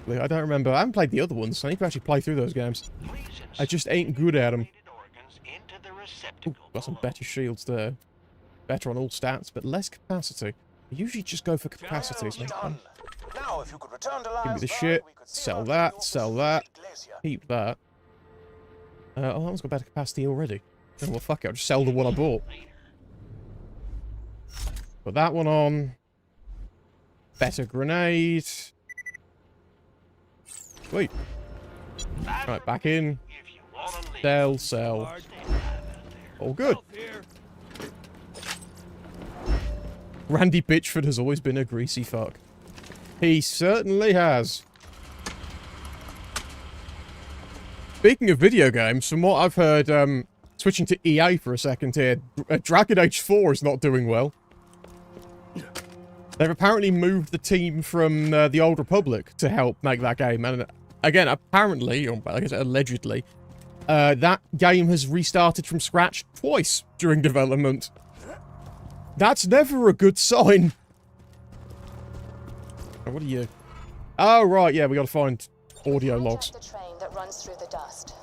I don't remember. I haven't played the other ones. I need to actually play through those games. I just ain't good at them. Ooh, got some better shields there. Better on all stats, but less capacity. I usually just go for capacity. So Now, if you could return to give me the Lionsburg, shit. we could Sell sail out that. the Sell old that. glacier. Keep that. Oh, that one's got better capacity already. Oh, well, fuck it. I'll just sell the one I bought. Put that one on. Better grenade. Wait. Right, back in. Sell, sell. All good. Randy Bitchford has always been a greasy fuck. He certainly has. Speaking of video games, from what I've heard, switching to EA for a second here, Dragon Age 4 is not doing well. They've apparently moved the team from the Old Republic to help make that game, and again, apparently, or I guess allegedly, that game has restarted from scratch twice during development. That's never a good sign. Oh, what are you? Oh, right, yeah, we gotta find audio logs. The train that runs through the dust.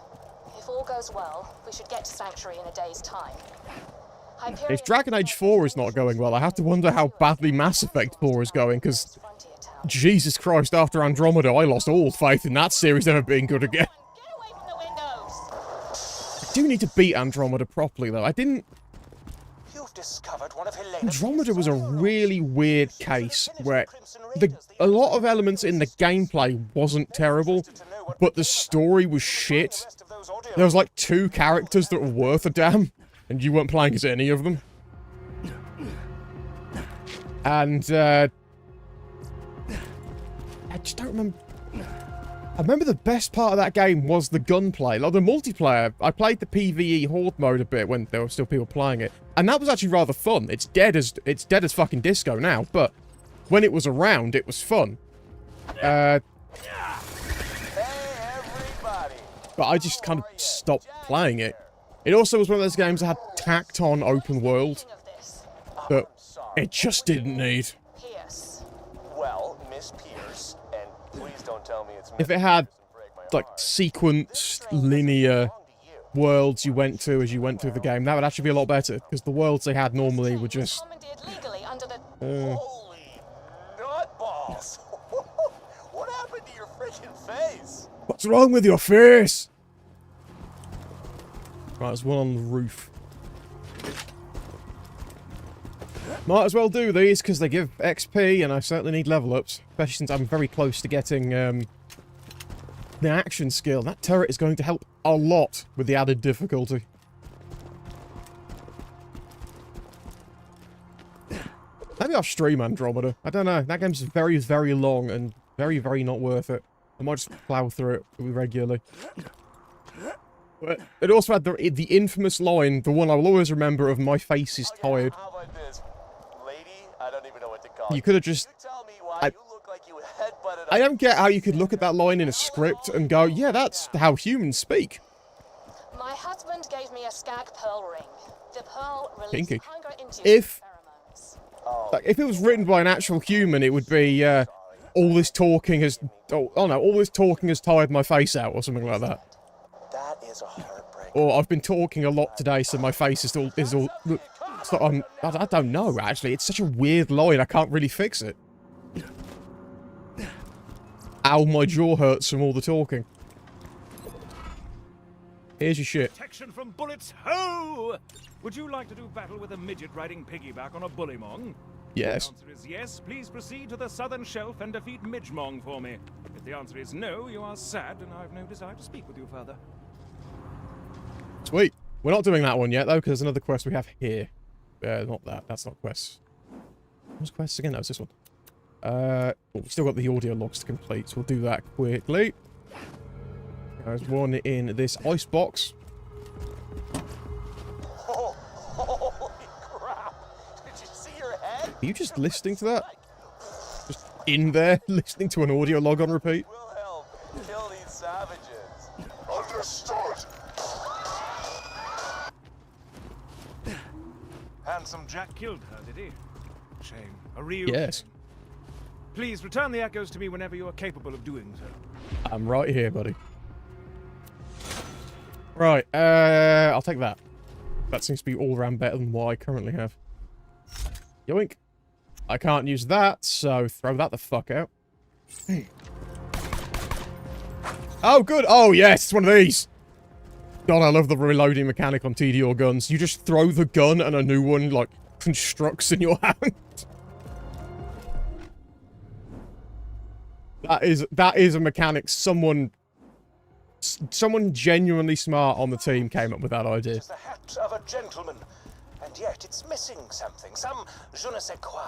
If all goes well, we should get to Sanctuary in a day's time. If Dragon Age 4 is not going well, I have to wonder how badly Mass Effect 4 is going, because Jesus Christ, after Andromeda, I lost all faith in that series ever being good again. Get away from the windows! I do need to beat Andromeda properly, though. You've discovered one of Helena's Andromeda was a really weird case, where a lot of elements in the gameplay wasn't terrible, but the story was shit. There was like 2 characters that were worth a damn, and you weren't playing as any of them. And, I just don't remember. I remember the best part of that game was the gunplay. Like, the multiplayer, I played the PvE Horde mode a bit when there were still people playing it. And that was actually rather fun. It's dead as fucking disco now, but when it was around, it was fun. But I just kind of stopped playing it. It also was one of those games that had tacked on open world that it just didn't need. Well, Miss Pierce, and please don't tell me it's If it had, like, sequenced, linear worlds you went to as you went through the game, that would actually be a lot better, because the worlds they had normally were just... Holy nutballs! What happened to your freaking face? What's wrong with your face? Right, there's one on the roof. Might as well do these, because they give XP, and I certainly need level ups. Especially since I'm very close to getting, the action skill. That turret is going to help a lot with the added difficulty. Maybe I'll stream Andromeda. I don't know. That game's very, very long and very, very not worth it. I might just plow through it regularly. But it also had the infamous line, the one I will always remember, of "My face is tired." How about this? Lady, I don't even know what to call You could have just... You tell me why you look like you headbutted I don't get how you could look at that line in a script and go, yeah, that's how humans speak. My husband gave me a skag pearl ring. The pearl Kinky. released hunger-inducing If... pheromones. Like, if it was written by an actual human, it would be, all this talking has... Oh no, all this talking has tired my face out, or something like that. That is a heartbreak. Or I've been talking a lot today, so my face is all... So I don't know, actually. It's such a weird line, I can't really fix it. Ow, my jaw hurts from all the talking. Here's your shit. Protection from bullets, ho! Would you like to do battle with a midget riding piggyback on a bullymong? Yes. If the answer is yes, please proceed to the southern shelf and defeat Midgemong for me. If the answer is no, you are sad, and I have no desire to speak with you further. Sweet. We're not doing that one yet, though, because there's another quest we have here. Not that. That's not quests. What's quests again? No, it's this one. We've still got the audio logs to complete, so we'll do that quickly. There's one in this ice box. Oh, holy crap! Did you see your head? Are you just listening to that? Just in there, listening to an audio log on repeat? We'll help kill these savages. Understood. Handsome Jack killed her, did he? Shame. A real Yes. shame. Please return the echoes to me whenever you are capable of doing so. I'm right here, buddy. Right, I'll take that. That seems to be all around better than what I currently have. Yoink. I can't use that, so throw that the fuck out. Oh, good. Oh, yes, it's one of these. God, I love the reloading mechanic on TDR guns. You just throw the gun and a new one, like, constructs in your hand. That is a mechanic someone genuinely smart on the team came up with that idea. It's the hat of a gentleman, and yet it's missing something, some je ne sais quoi.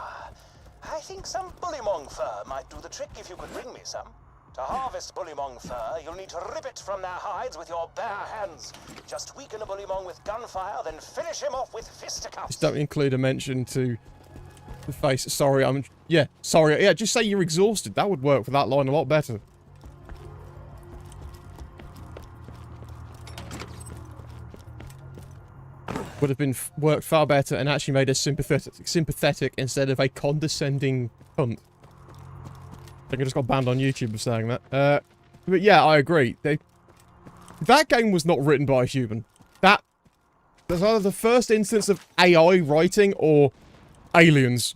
I think some bullymong fur might do the trick if you could bring me some. To harvest bullymong fur, you'll need to rip it from their hides with your bare hands. Just weaken a bullymong with gunfire, then finish him off with fisticuffs. Just don't include a mention to the face. Sorry, sorry. Yeah, just say you're exhausted. That would work for that line a lot better. Would have been worked far better and actually made us sympathetic instead of a condescending cunt. I think I just got banned on YouTube for saying that. But yeah, I agree. That game was not written by a human. That's either the first instance of AI writing or aliens.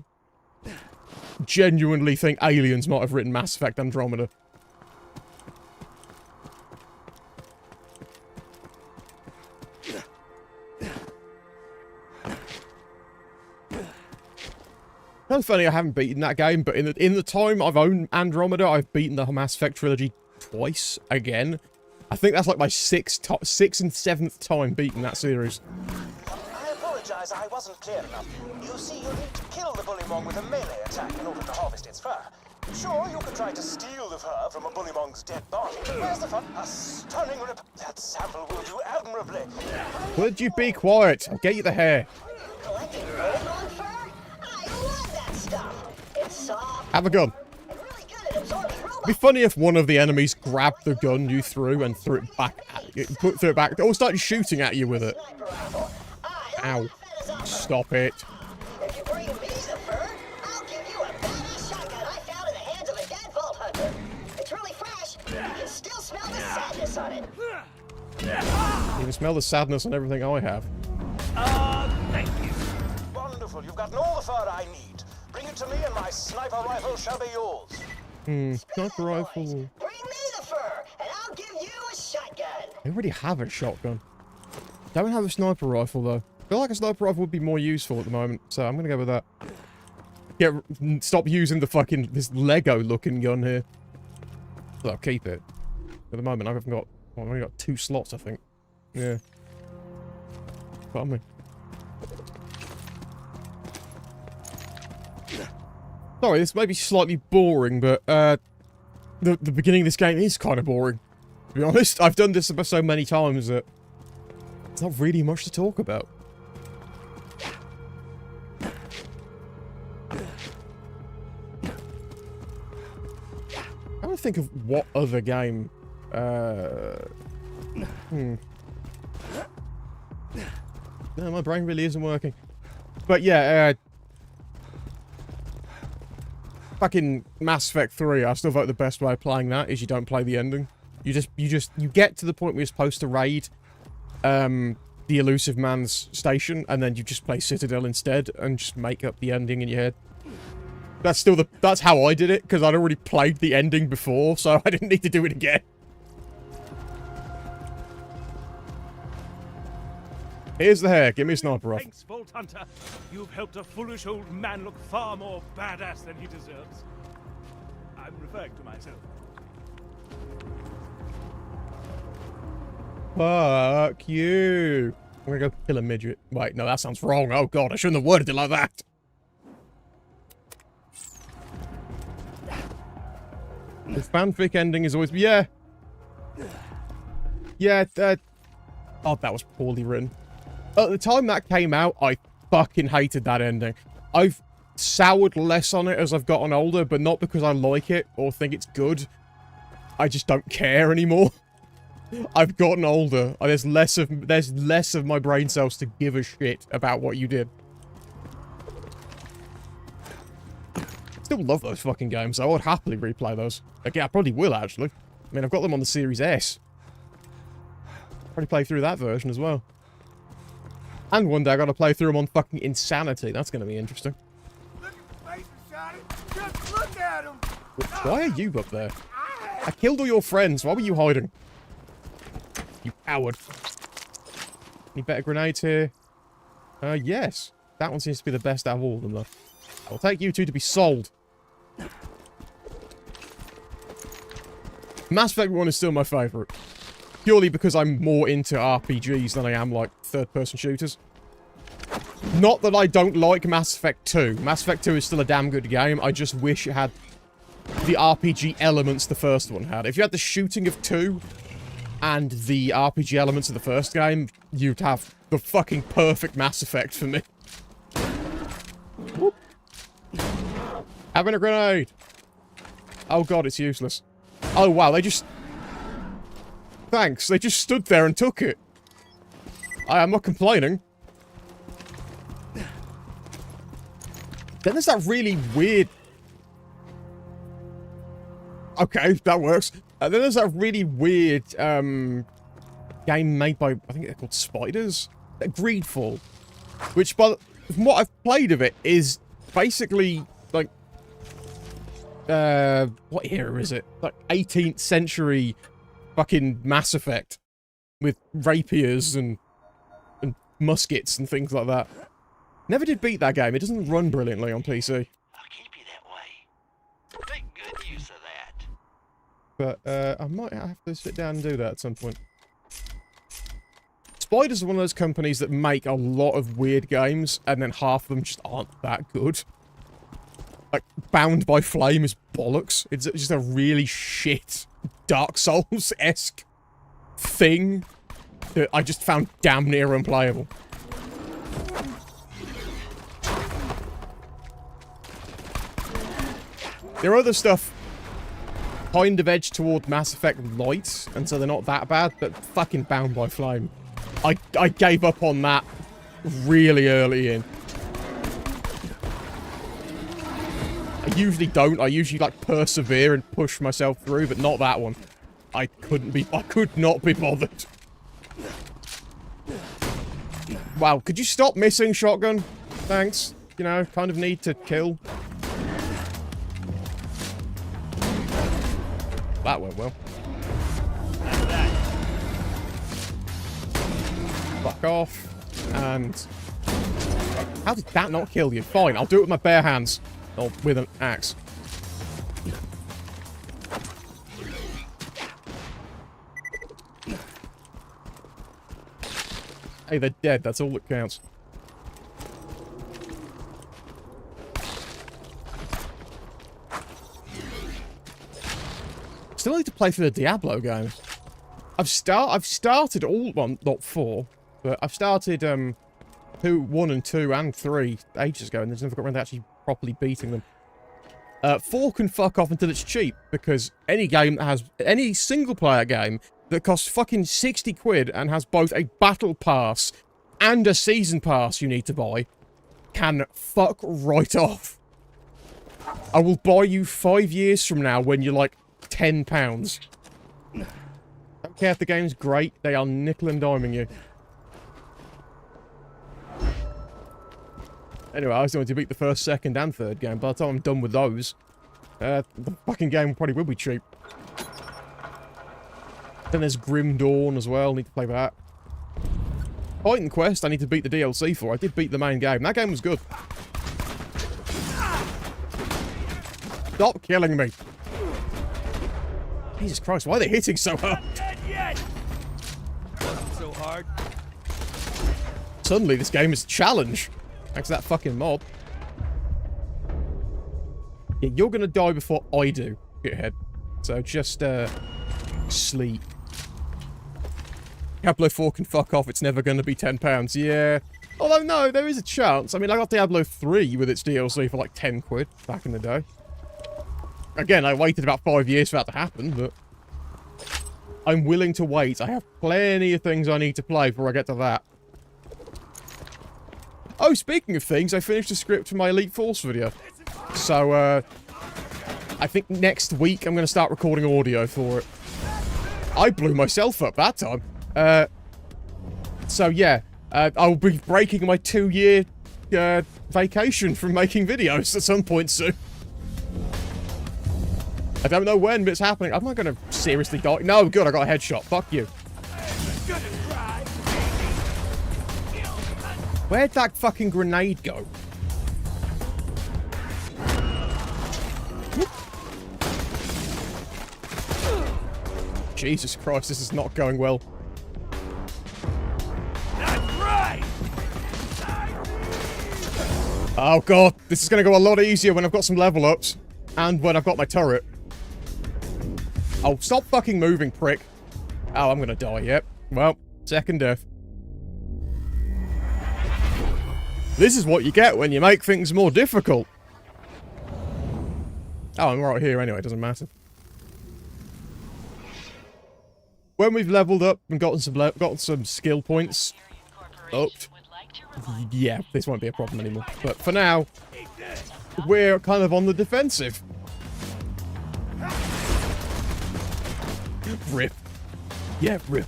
Genuinely think aliens might have written Mass Effect Andromeda. It's funny I haven't beaten that game, but in the time I've owned Andromeda, I've beaten the Mass Effect trilogy twice again. I think that's like my sixth and 7th time beating that series. I apologize, I wasn't clear enough. You see, you need to kill the bullymong with a melee attack in order to harvest its fur. Sure, you could try to steal the fur from a bullymong's dead body, but where's the fun? A stunning rip. That sample will do admirably. Would you be quiet? I'll get you the hair. Collecting bullymong fur? I love that stuff. It's soft. Have a gun. And really good at absorbing It'd robot. be funny if one of the enemies grabbed the gun you threw and threw it back at you. Threw it back, or started shooting at you with it. Sniper rifle. I Ow. love that as offer. Stop it. If you bring me the fur, I'll give you a badass shotgun I found in the hands of a dead vault hunter. It's really fresh. You can still smell the sadness on it. You can smell the sadness on everything I have. Thank you. Wonderful, you've gotten all the fur I need. Bring it to me and my sniper rifle shall be yours. Sniper rifle. Bring me the fur, and I'll give you a shotgun. I already have a shotgun. Don't have a sniper rifle though. I feel like a sniper rifle would be more useful at the moment, so I'm gonna go with that. Stop using this Lego looking gun here. Well, I'll keep it. At the moment, I've only got 2 slots, I think. Yeah. Pardon me. Sorry, this may be slightly boring, but the beginning of this game is kind of boring. To be honest, I've done this so many times that it's not really much to talk about. I'm trying to think of what other game. No, my brain really isn't working. But yeah, fucking Mass Effect 3, I still vote the best way of playing that is you don't play the ending. You get to the point where you're supposed to raid the elusive man's station, and then you just play Citadel instead and just make up the ending in your head. That's how I did it, because I'd already played the ending before, so I didn't need to do it again. Here's the hair. Give me a sniper rifle. Thanks, Vault Hunter. You've helped a foolish old man look far more badass than he deserves. I'm referring to myself. Fuck you. I'm gonna go kill a midget. Wait, no, that sounds wrong. Oh god, I shouldn't have worded it like that. The fanfic ending is always... Yeah. Yeah, oh, that was poorly written. At the time that came out, I fucking hated that ending. I've soured less on it as I've gotten older, but not because I like it or think it's good. I just don't care anymore. I've gotten older. There's less of my brain cells to give a shit about what you did. Still love those fucking games, so I would happily replay those. Again, I probably will, actually. I mean, I've got them on the Series S. Probably play through that version as well. And one day I gotta play through them on fucking Insanity. That's gonna be interesting. Look at the face, Johnny. Just look at him. Why are you up there? I killed all your friends. Why were you hiding? You coward. Any better grenades here? Yes. That one seems to be the best out of all of them, though. I'll take you two to be sold. Mass Effect 1 is still my favourite. Purely because I'm more into RPGs than I am, like, third-person shooters. Not that I don't like Mass Effect 2. Mass Effect 2 is still a damn good game. I just wish it had the RPG elements the first one had. If you had the shooting of 2 and the RPG elements of the first game, you'd have the fucking perfect Mass Effect for me. Whoop. Having a grenade! Oh god, it's useless. Oh wow, they just... Thanks, they just stood there and took it. I'm not complaining. Then there's that really weird... Okay, that works. Then there's that really weird game made by, I think they're called Spiders? Greedfall. Which, from what I've played of it, is basically, like... what era is it? Like, 18th century fucking Mass Effect. With rapiers and muskets and things like that. Never did beat that game. It doesn't run brilliantly on PC. I'll keep you that way. Make good use of that. But, I might have to sit down and do that at some point. Spiders are one of those companies that make a lot of weird games, and then half of them just aren't that good. Like, Bound by Flame is bollocks. It's just a really shit Dark Souls-esque thing that I just found damn near unplayable. There are other stuff kind of edged toward Mass Effect Light, and so they're not that bad, but fucking Bound by Flame. I gave up on that really early in. I usually don't. I usually, like, persevere and push myself through, but not that one. I could not be bothered. Wow, could you stop missing, shotgun? Thanks. You know, kind of need to kill. That went well. Fuck off. And... how did that not kill you? Fine, I'll do it with my bare hands. Or with an axe. Hey, they're dead. That's all that counts. Still need to play through the Diablo game. I've started all, well, not 4, but I've started 1 and 2 and 3 ages ago, and there's never got around to actually properly beating them. 4 can fuck off until it's cheap, because any game that has, any single player game that costs fucking 60 quid and has both a battle pass and a season pass you need to buy can fuck right off. I will buy you 5 years from now when you're like £10. Don't care if the game's great, they are nickel and diming you. Anyway, I was going to beat the first, second, and third game. By the time I'm done with those, the fucking game probably will be cheap. Then there's Grim Dawn as well, need to play that. Titan Quest, I need to beat the DLC for. I did beat the main game. That game was good. Stop killing me. Jesus Christ, why are they hitting so hard? So hard. Suddenly, this game is a challenge. Thanks to that fucking mob. Yeah, you're gonna die before I do, shithead. So just, sleep. Diablo 4 can fuck off, it's never gonna be £10. Yeah. Although, no, there is a chance. I mean, I got Diablo 3 with its DLC for like 10 quid back in the day. Again, I waited about 5 years for that to happen, but I'm willing to wait. I have plenty of things I need to play before I get to that. Oh, speaking of things, I finished the script for my Elite Force video. So, I think next week I'm going to start recording audio for it. I blew myself up that time. So yeah, I'll be breaking my 2-year, vacation from making videos at some point soon. I don't know when, but it's happening. I'm not going to seriously die. No, good, I got a headshot. Fuck you. Where'd that fucking grenade go? Jesus Christ, this is not going well. Oh god, this is going to go a lot easier when I've got some level ups. And when I've got my turret. Oh, stop fucking moving, prick. Oh, I'm going to die, yep. Well, second death. This is what you get when you make things more difficult. Oh, I'm right here anyway, it doesn't matter. When we've leveled up and gotten some skill points upped, yeah, this won't be a problem anymore. But for now, we're kind of on the defensive. Rip. Yeah, rip.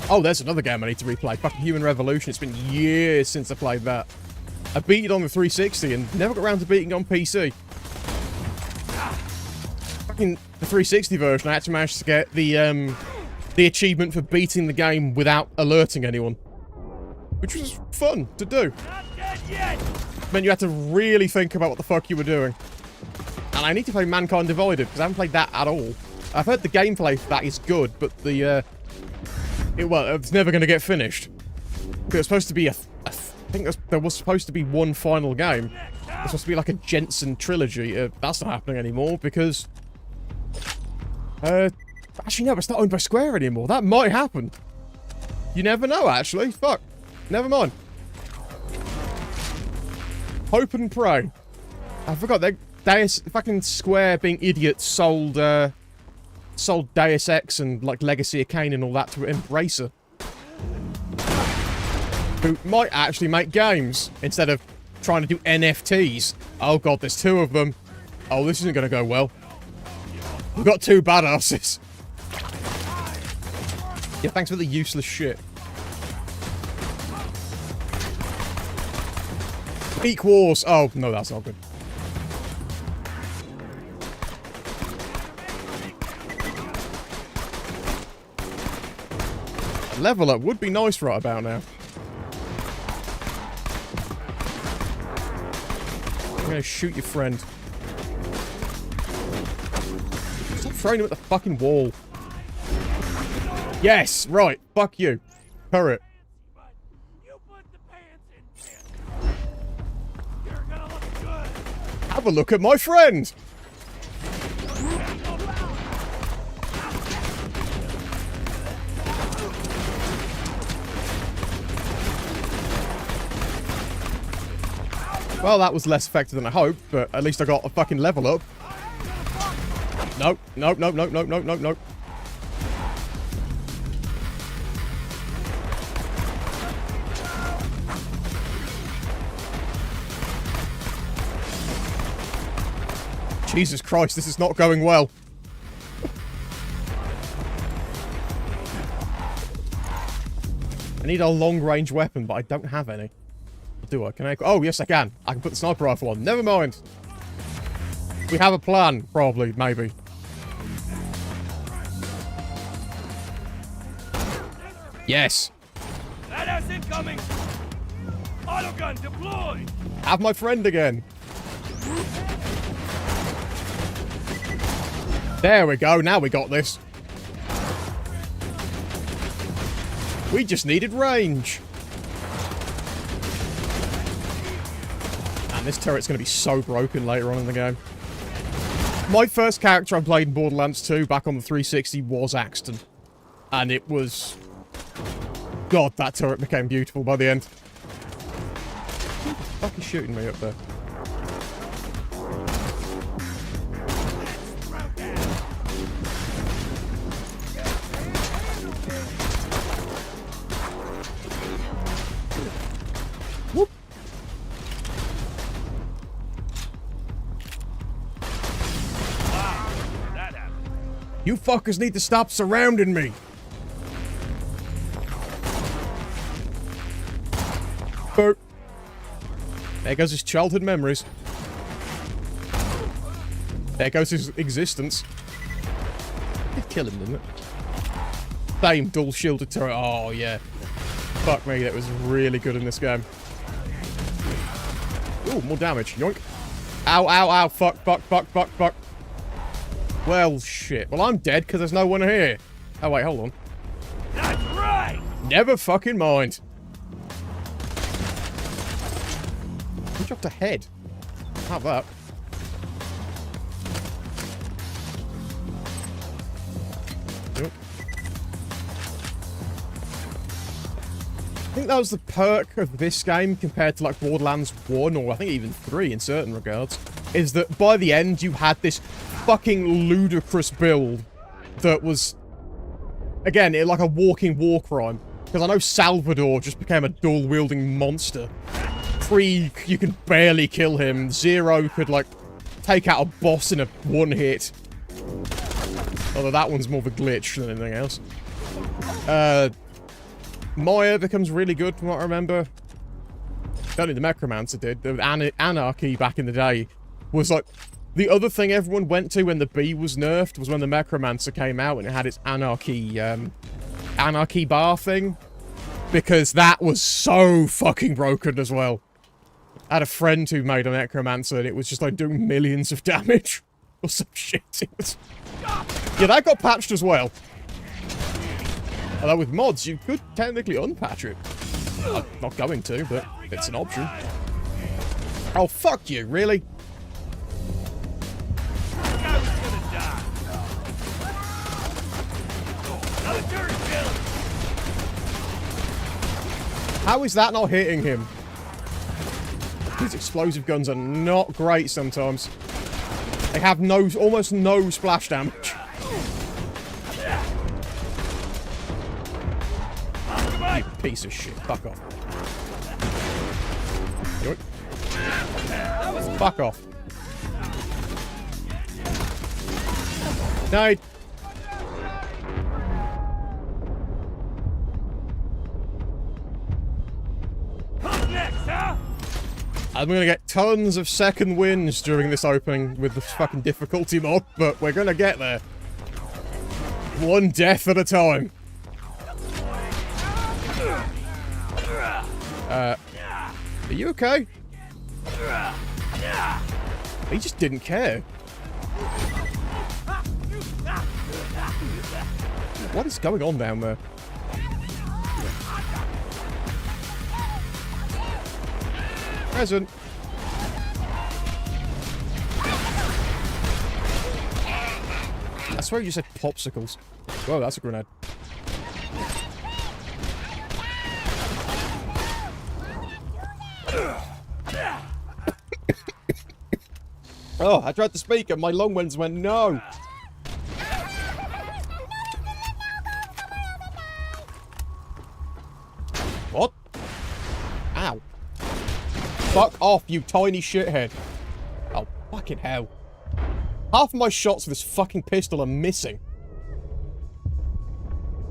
Oh, there's another game I need to replay. Fucking Human Revolution. It's been years since I played that. I beat it on the 360 and never got around to beating it on PC. Fucking the 360 version, I actually managed to get the achievement for beating the game without alerting anyone. Which was fun to do. Meant you had to really think about what the fuck you were doing. And I need to play Mankind Divided, because I haven't played that at all. I've heard the gameplay for that is good, but the, it's never going to get finished. It was supposed to be I think there was supposed to be one final game. It's supposed to be like a Jensen trilogy. That's not happening anymore, because... actually, no, it's not owned by Square anymore. That might happen. You never know, actually. Fuck. Never mind. Hope and pray. I forgot that fucking Square being idiots sold Deus Ex and like Legacy of Kain and all that to Embracer, who might actually make games instead of trying to do NFTs. Oh god, there's 2 of them. Oh, this isn't going to go well. We've got 2 badasses. Yeah, thanks for the useless shit. Peak Wars. Oh, no, that's not good. A level up would be nice right about now. I'm gonna shoot your friend. Stop throwing him at the fucking wall. Yes, right. Fuck you. Turret. Have a look at my friend! Well, that was less effective than I hoped, but at least I got a fucking level up. Nope, nope, nope, nope, nope, nope, nope, nope. Jesus Christ, this is not going well. I need a long-range weapon, but I don't have any. Do I? Can I? Oh, yes, I can. I can put the sniper rifle on. Never mind. We have a plan, probably, maybe. Yes. Badass incoming! Autogun deployed! Have my friend again. There we go. Now we got this. We just needed range. And this turret's going to be so broken later on in the game. My first character I played in Borderlands 2 back on the 360 was Axton. And it was... God, that turret became beautiful by the end. Who the fuck is shooting me up there? Whoop. You fuckers need to stop surrounding me. Bert. There goes his childhood memories. There goes his existence. Did kill him, didn't it? Same dual shielded turret. Oh, yeah. Fuck me, that was really good in this game. Ooh, more damage. Yoink. Ow, ow, ow. Fuck, fuck, fuck, fuck, fuck. Well, shit. Well, I'm dead because there's no one here. Oh, wait, hold on. That's right! Never fucking mind. He dropped a head. Have that. Yep. I think that was the perk of this game compared to like Borderlands 1 or I think even 3 in certain regards, is that by the end you had this fucking ludicrous build that was, again, like a walking war crime. Because I know Salvador just became a dual-wielding monster. 3, you can barely kill him. 0 could, like, take out a boss in a one hit. Although that one's more of a glitch than anything else. Maya becomes really good from what I remember. Only the Necromancer did. The Anarchy back in the day was, like, the other thing everyone went to when the bee was nerfed was when the Necromancer came out and it had its Anarchy bar thing. Because that was so fucking broken as well. I had a friend who made a Necromancer and it was just like doing millions of damage. Or some shit. It was... Yeah, that got patched as well. Although with mods, you could technically unpatch it. I'm not going to, but it's an option. Oh, fuck you, really? How is that not hitting him? These explosive guns are not great sometimes. They have almost no splash damage. You piece of shit. Fuck off. Fuck off. Died. I'm gonna get tons of second wins during this opening with the fucking difficulty mod, but we're gonna get there. One death at a time. Are you okay? He just didn't care. What is going on down there? Present. I swear you said popsicles. Whoa, that's a grenade. Oh, I tried to speak and my long ones went no. What? Ow. Fuck off, you tiny shithead. Oh, fucking hell. Half of my shots with this fucking pistol are missing.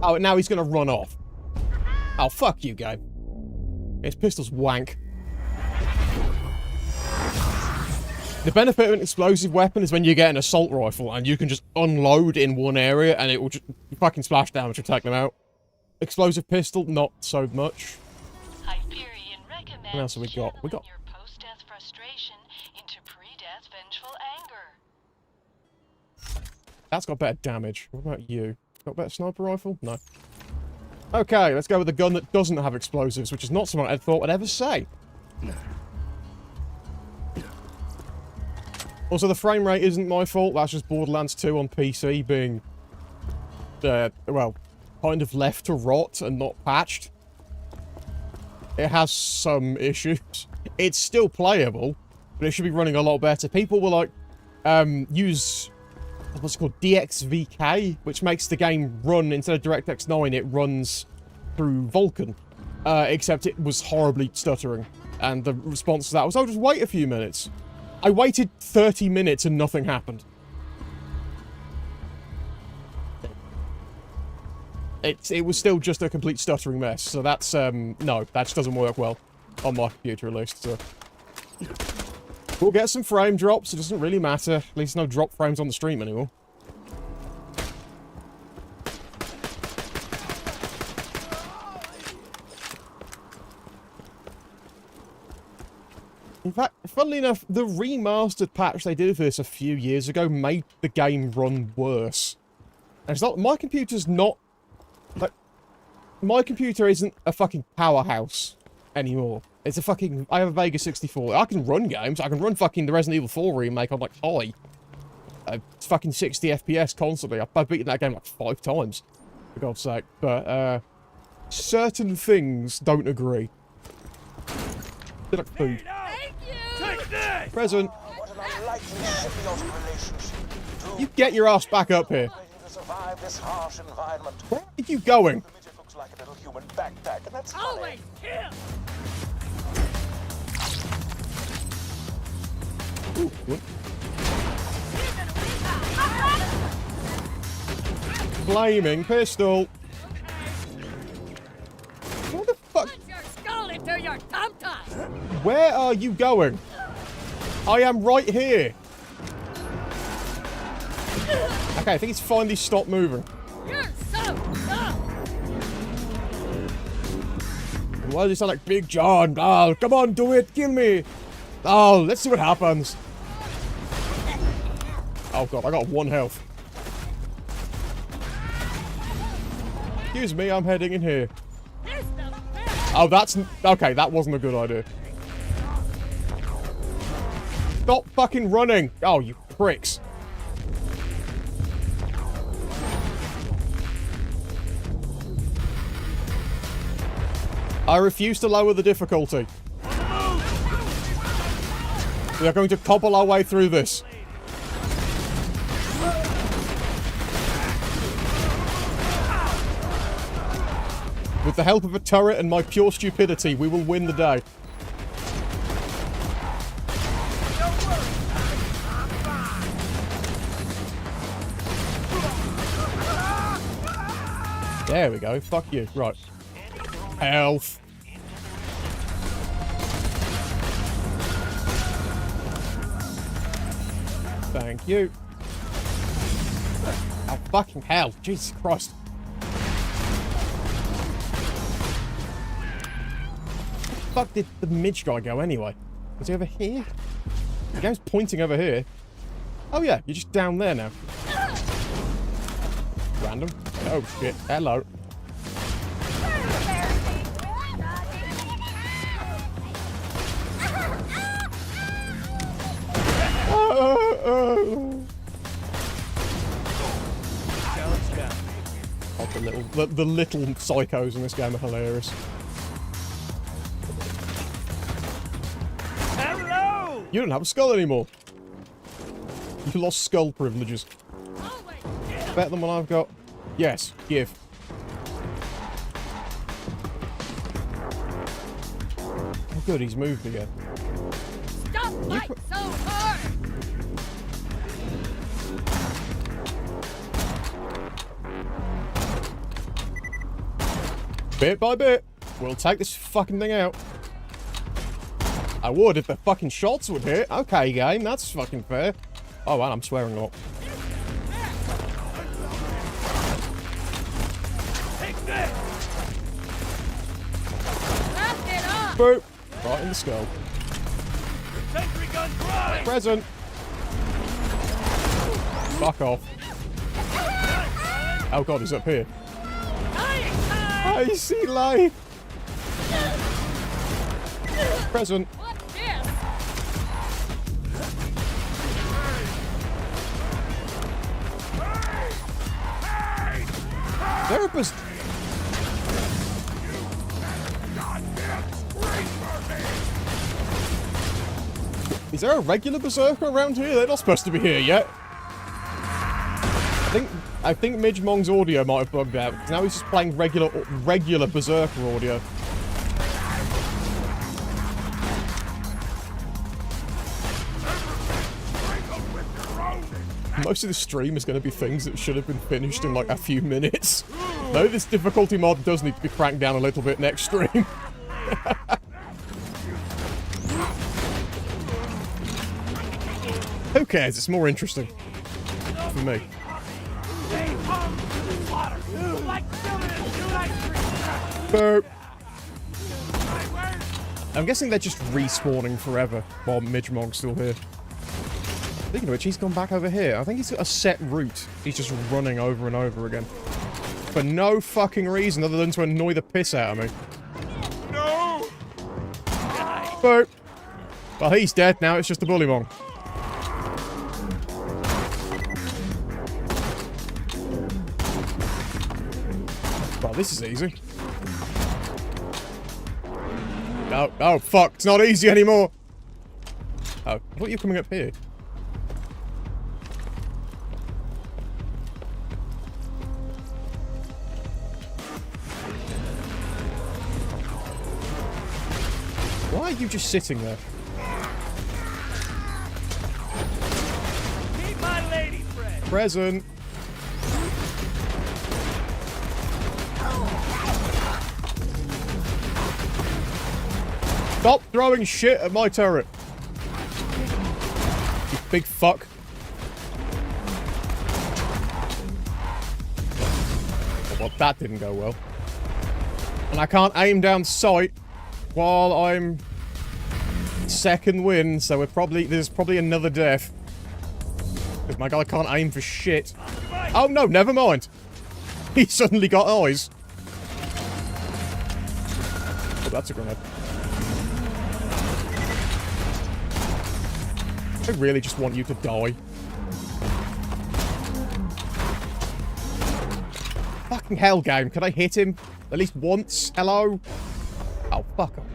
Oh, now he's gonna run off. Oh, fuck you, game. His pistol's wank. The benefit of an explosive weapon is when you get an assault rifle and you can just unload in one area and it will just fucking splash damage to take them out. Explosive pistol, not so much. Hyperion recommends What else have we got? We got... your post-death frustration into pre-death vengeful anger. That's got better damage. What about you? Got a better sniper rifle? No. Okay, let's go with a gun that doesn't have explosives, which is not something I thought I'd ever say. Also, the frame rate isn't my fault. That's just Borderlands 2 on PC being, well, kind of left to rot and not patched. It has some issues. It's still playable, but it should be running a lot better. People will, like, use... what's it called? DXVK, which makes the game run, instead of DirectX 9, it runs through Vulkan. Except it was horribly stuttering. And the response to that was, oh, just wait a few minutes. I waited 30 minutes and nothing happened. It was still just a complete stuttering mess. So that's, no, that just doesn't work well. On my computer, at least, so... We'll get some frame drops, it doesn't really matter. At least no drop frames on the stream anymore. In fact, funnily enough, the remastered patch they did for this a few years ago made the game run worse. And it's not... my computer's not... like... my computer isn't a fucking powerhouse anymore. It's a fucking... I have a Vega 64. I can run games. I can run fucking the Resident Evil 4 remake on, like, high. It's fucking 60 FPS constantly. I've beaten that game, like, 5 times. For God's sake. But, certain things don't agree. They're like food. Present. What an unlikely symbiotic relationship. You get your ass back up here. To survive this harsh environment. Where are you going? The midget looks like a little human backpack, and that's funny. Ooh, what? Flaming pistol. What the fuck? Punch your skull into your tum-tum! Where are you going? I am right here. Okay, I think it's finally stopped moving. You're so dumb! Why does it sound like Big John? Oh, come on, do it, kill me. Oh, let's see what happens. Oh god, I got 1 health. Excuse me, I'm heading in here. Oh, that's... okay, that wasn't a good idea. Stop fucking running! Oh, you pricks. I refuse to lower the difficulty. We are going to cobble our way through this. With the help of a turret and my pure stupidity, we will win the day. There we go. Fuck you. Right. Health. Thank you. Oh, fucking hell. Jesus Christ. Where the fuck did the midge guy go anyway? Was he over here? The game's pointing over here. Oh yeah, you're just down there now. Random. Oh shit. Hello. Oh, the little psychos in this game are hilarious. Hello! You don't have a skull anymore. You lost skull privileges. Better than what I've got. Yes, give. Oh good, he's moved again. Stop fighting so hard! Bit by bit, we'll take this fucking thing out. I would if the fucking shots would hit. Okay, game, that's fucking fair. Oh, wow, I'm swearing a lot. Take this! Wrap it up! Boop. Right in the skull. Sentry gun prime! Present. Fuck off. Oh god, he's up here. I see life. Present. What's this? Therapist. Is there a regular berserker around here? They're not supposed to be here yet. I think Midge Mong's audio might have bugged out. Now he's just playing regular berserker audio. Most of the stream is going to be things that should have been finished in like a few minutes. Though this difficulty mod does need to be cranked down a little bit next stream. Who cares? It's more interesting. For me. Boop. I'm guessing they're just respawning forever while Midge Mong's still here. Speaking of which, he's gone back over here. I think he's got a set route. He's just running over and over again. For no fucking reason other than to annoy the piss out of me. No! Boop. Well, he's dead now. It's just a bully Mong. Well, this is easy. No, oh, fuck. It's not easy anymore. Oh, I thought you were coming up here. Why are you just sitting there? Meet my lady friend! Present. Stop throwing shit at my turret. You big fuck. Well, that didn't go well. And I can't aim down sight while I'm second win, so there's probably another death. Because my guy can't aim for shit. Oh no, never mind. He suddenly got eyes. Oh, that's a grenade. I really just want you to die. Fucking hell, game. Can I hit him at least once? Hello? Oh, fuck off.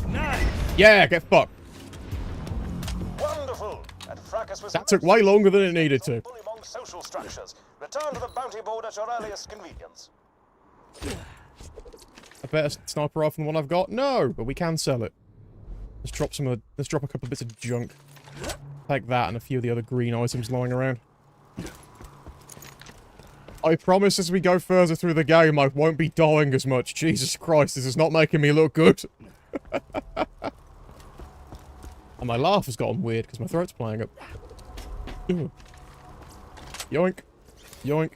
Nice! Yeah, get fucked. Wonderful. That fracas was That took way longer than it needed to. Bully Mong's social structures. Return to the bounty board at your earliest convenience. A better sniper rifle than the one I've got? No, but we can sell it. Let's drop a couple of bits of junk. Take that and a few of the other green items lying around. I promise as we go further through the game, I won't be dying as much. Jesus Christ, this is not making me look good. And my laugh has gotten weird because my throat's playing up. Ooh. Yoink. Yoink.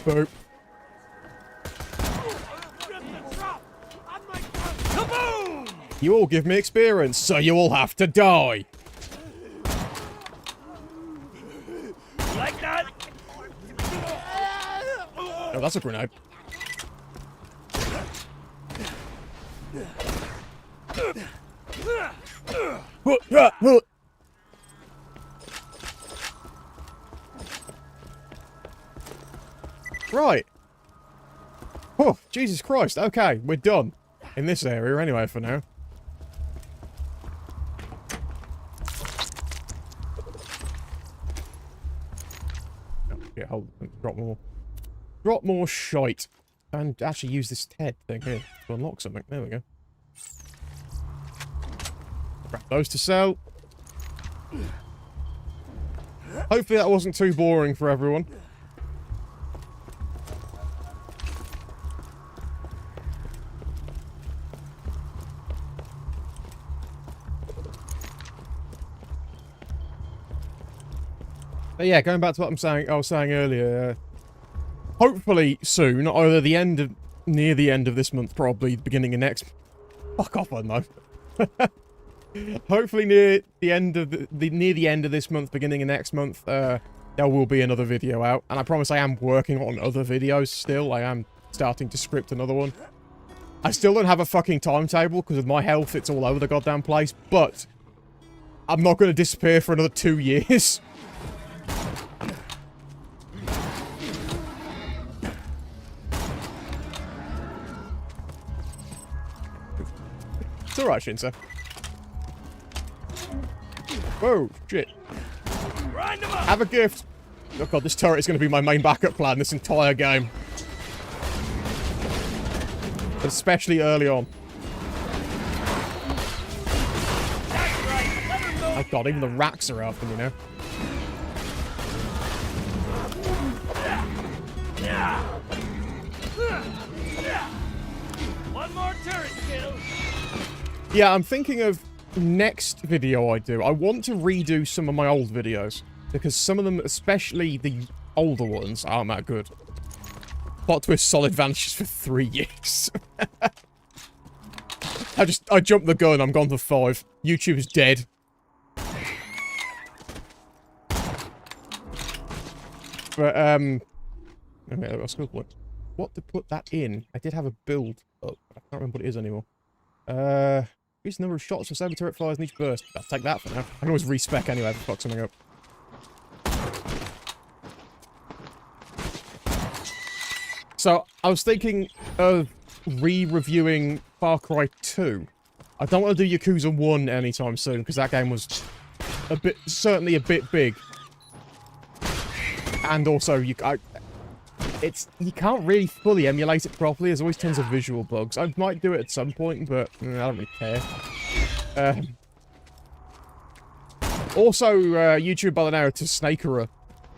Boop. Kaboom! You all give me experience, so you all have to die. Like that? Oh, that's a grenade. Right. Oh, Jesus Christ. Okay, we're done. In this area anyway for now. Oh, yeah, hold on. Drop more. Drop more shite. And actually use this TED thing here to unlock something. There we go. Grab those to sell. Hopefully that wasn't too boring for everyone. But yeah, going back to what I was saying earlier, hopefully soon, either near the end of this month, probably the beginning of next. Fuck off, I know. Hopefully near the end of this month, beginning of next month, there will be another video out, and I promise I am working on other videos still. I am starting to script another one. I still don't have a fucking timetable because of my health. It's all over the goddamn place, but I'm not going to disappear for another 2 years. It's alright, Shinsa. Whoa, shit. Have a gift. Oh god, this turret is going to be my main backup plan this entire game. But especially early on. Oh god, even the racks are after me now. One more turret kill. Yeah, I'm thinking of next video I do. I want to redo some of my old videos. Because some of them, especially the older ones, aren't that good. Plot twist, solid vanishes for 3 years. I jumped the gun, I'm gone for 5. YouTube is dead. But, okay, that's a good point. What to put that in? I did have a build up. I can't remember what it is anymore. Increase the number of shots for saber turret fires in each burst. I'll take that for now. I can always respec anyway if I fuck something up. So, I was thinking of re-reviewing Far Cry 2. I don't want to do Yakuza 1 anytime soon, because that game was certainly a bit big. And also, you can't really fully emulate it properly. There's always tons of visual bugs. I might do it at some point, but I don't really care. Also, YouTube by the name of Snakera,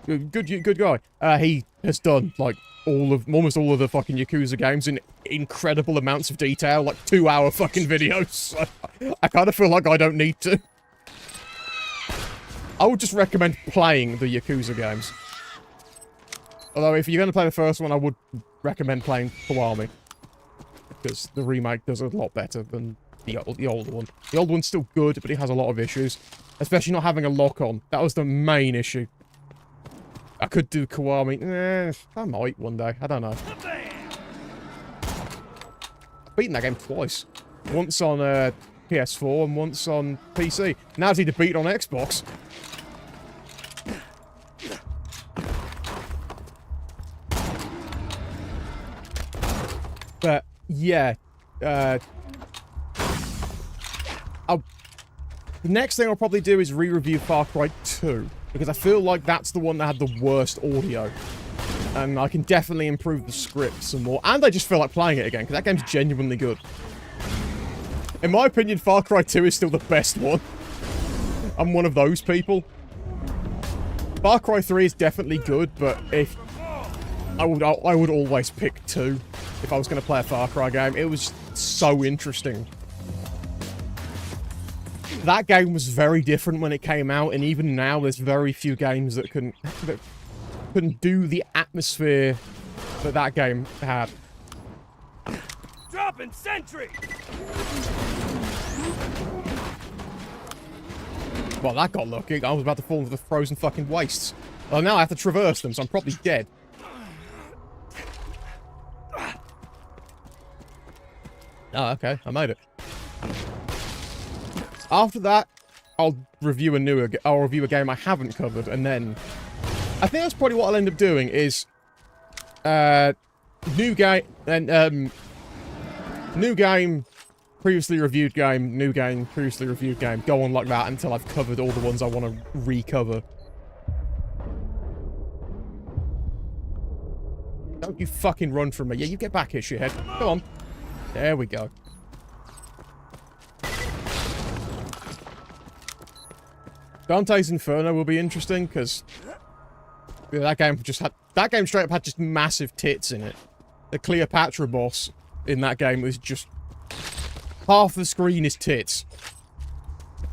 good guy. He has done like almost all of the fucking Yakuza games in incredible amounts of detail, like 2-hour fucking videos. So I kind of feel like I don't need to. I would just recommend playing the Yakuza games. Although, if you're going to play the first one, I would recommend playing Kiwami. Because the remake does a lot better than the older one. The old one's still good, but it has a lot of issues. Especially not having a lock-on. That was the main issue. I could do Kiwami. I might one day. I don't know. I've beaten that game twice. Once on PS4 and once on PC. Now I need to beat it on Xbox. But, yeah. The next thing I'll probably do is re-review Far Cry 2. Because I feel like that's the one that had the worst audio. And I can definitely improve the script some more. And I just feel like playing it again, because that game's genuinely good. In my opinion, Far Cry 2 is still the best one. I'm one of those people. Far Cry 3 is definitely good, but if... I would always pick 2 if I was going to play a Far Cry game. It was so interesting. That game was very different when it came out, and even now there's very few games that couldn't do the atmosphere that that game had. Dropping sentry. Well, that got lucky. I was about to fall into the frozen fucking wastes. Well, now I have to traverse them, so I'm probably dead. Oh, okay. I made it. After that, I'll review a game I haven't covered, and then... I think that's probably what I'll end up doing, is... New game, and, new game, previously reviewed game, new game, previously reviewed game. Go on like that until I've covered all the ones I want to recover. Don't you fucking run from me. Yeah, you get back here, shithead. Come on. There we go. Dante's Inferno will be interesting, because that game straight up had just massive tits in it. The Cleopatra boss in that game was just... half the screen is tits.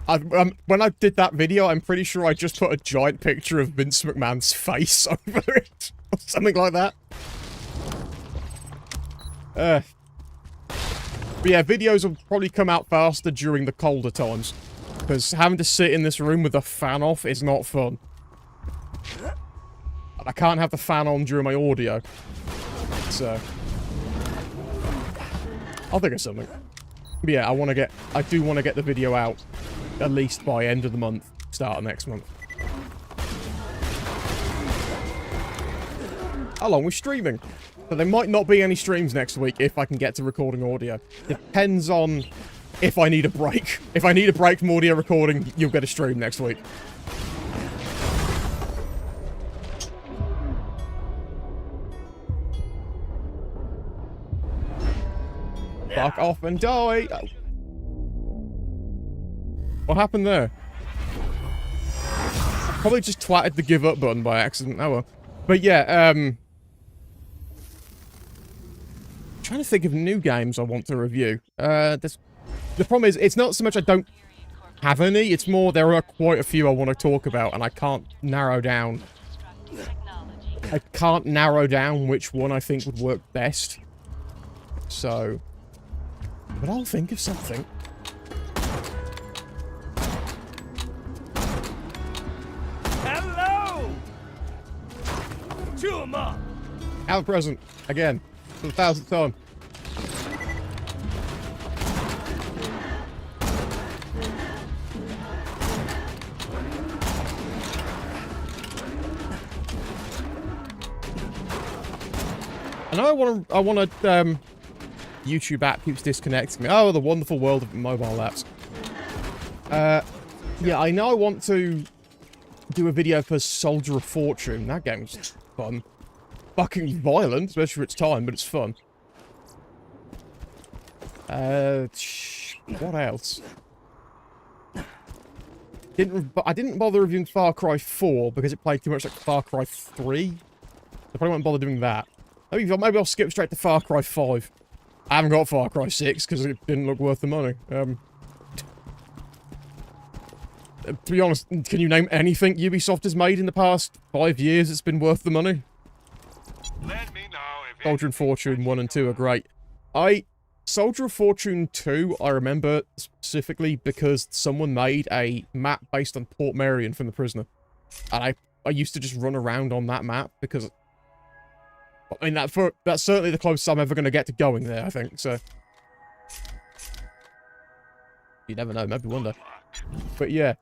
When I did that video, I'm pretty sure I just put a giant picture of Vince McMahon's face over it. Or something like that. But yeah, videos will probably come out faster during the colder times. Because having to sit in this room with the fan off is not fun. And I can't have the fan on during my audio. So... I'll think of something. But yeah, I do want to get the video out at least by end of the month, start of next month. How long we're streaming? So there might not be any streams next week if I can get to recording audio. Depends on if I need a break. If I need a break from audio recording, you'll get a stream next week. Fuck off and die! Oh. What happened there? Probably just twatted the give up button by accident. Oh well. But yeah, trying to think of new games I want to review. The problem is, it's not so much I don't have any, it's more there are quite a few I want to talk about, and I can't narrow down. I can't narrow down which one I think would work best. So... but I'll think of something. Hello! Chew 'em up! Al present. Again. For the 1000th time. I know I want to, YouTube app keeps disconnecting me. Oh, the wonderful world of mobile apps. Yeah, I know I want to do a video for Soldier of Fortune. That game's fun. Fucking violent, especially for its time, but it's fun. What else? I didn't bother reviewing Far Cry 4 because it played too much like Far Cry 3. I probably won't bother doing that. Maybe I'll skip straight to Far Cry 5. I haven't got Far Cry 6 because it didn't look worth the money. To be honest, can you name anything Ubisoft has made in the past 5 years that's been worth the money? Let me know if Soldier of Fortune 1 and 2 are great. Soldier of Fortune 2, I remember specifically because someone made a map based on Port Marion from The Prisoner. And I used to just run around on that map because... I mean, that's certainly the closest I'm ever going to get to going there, I think, so... You never know, maybe one day. But yeah.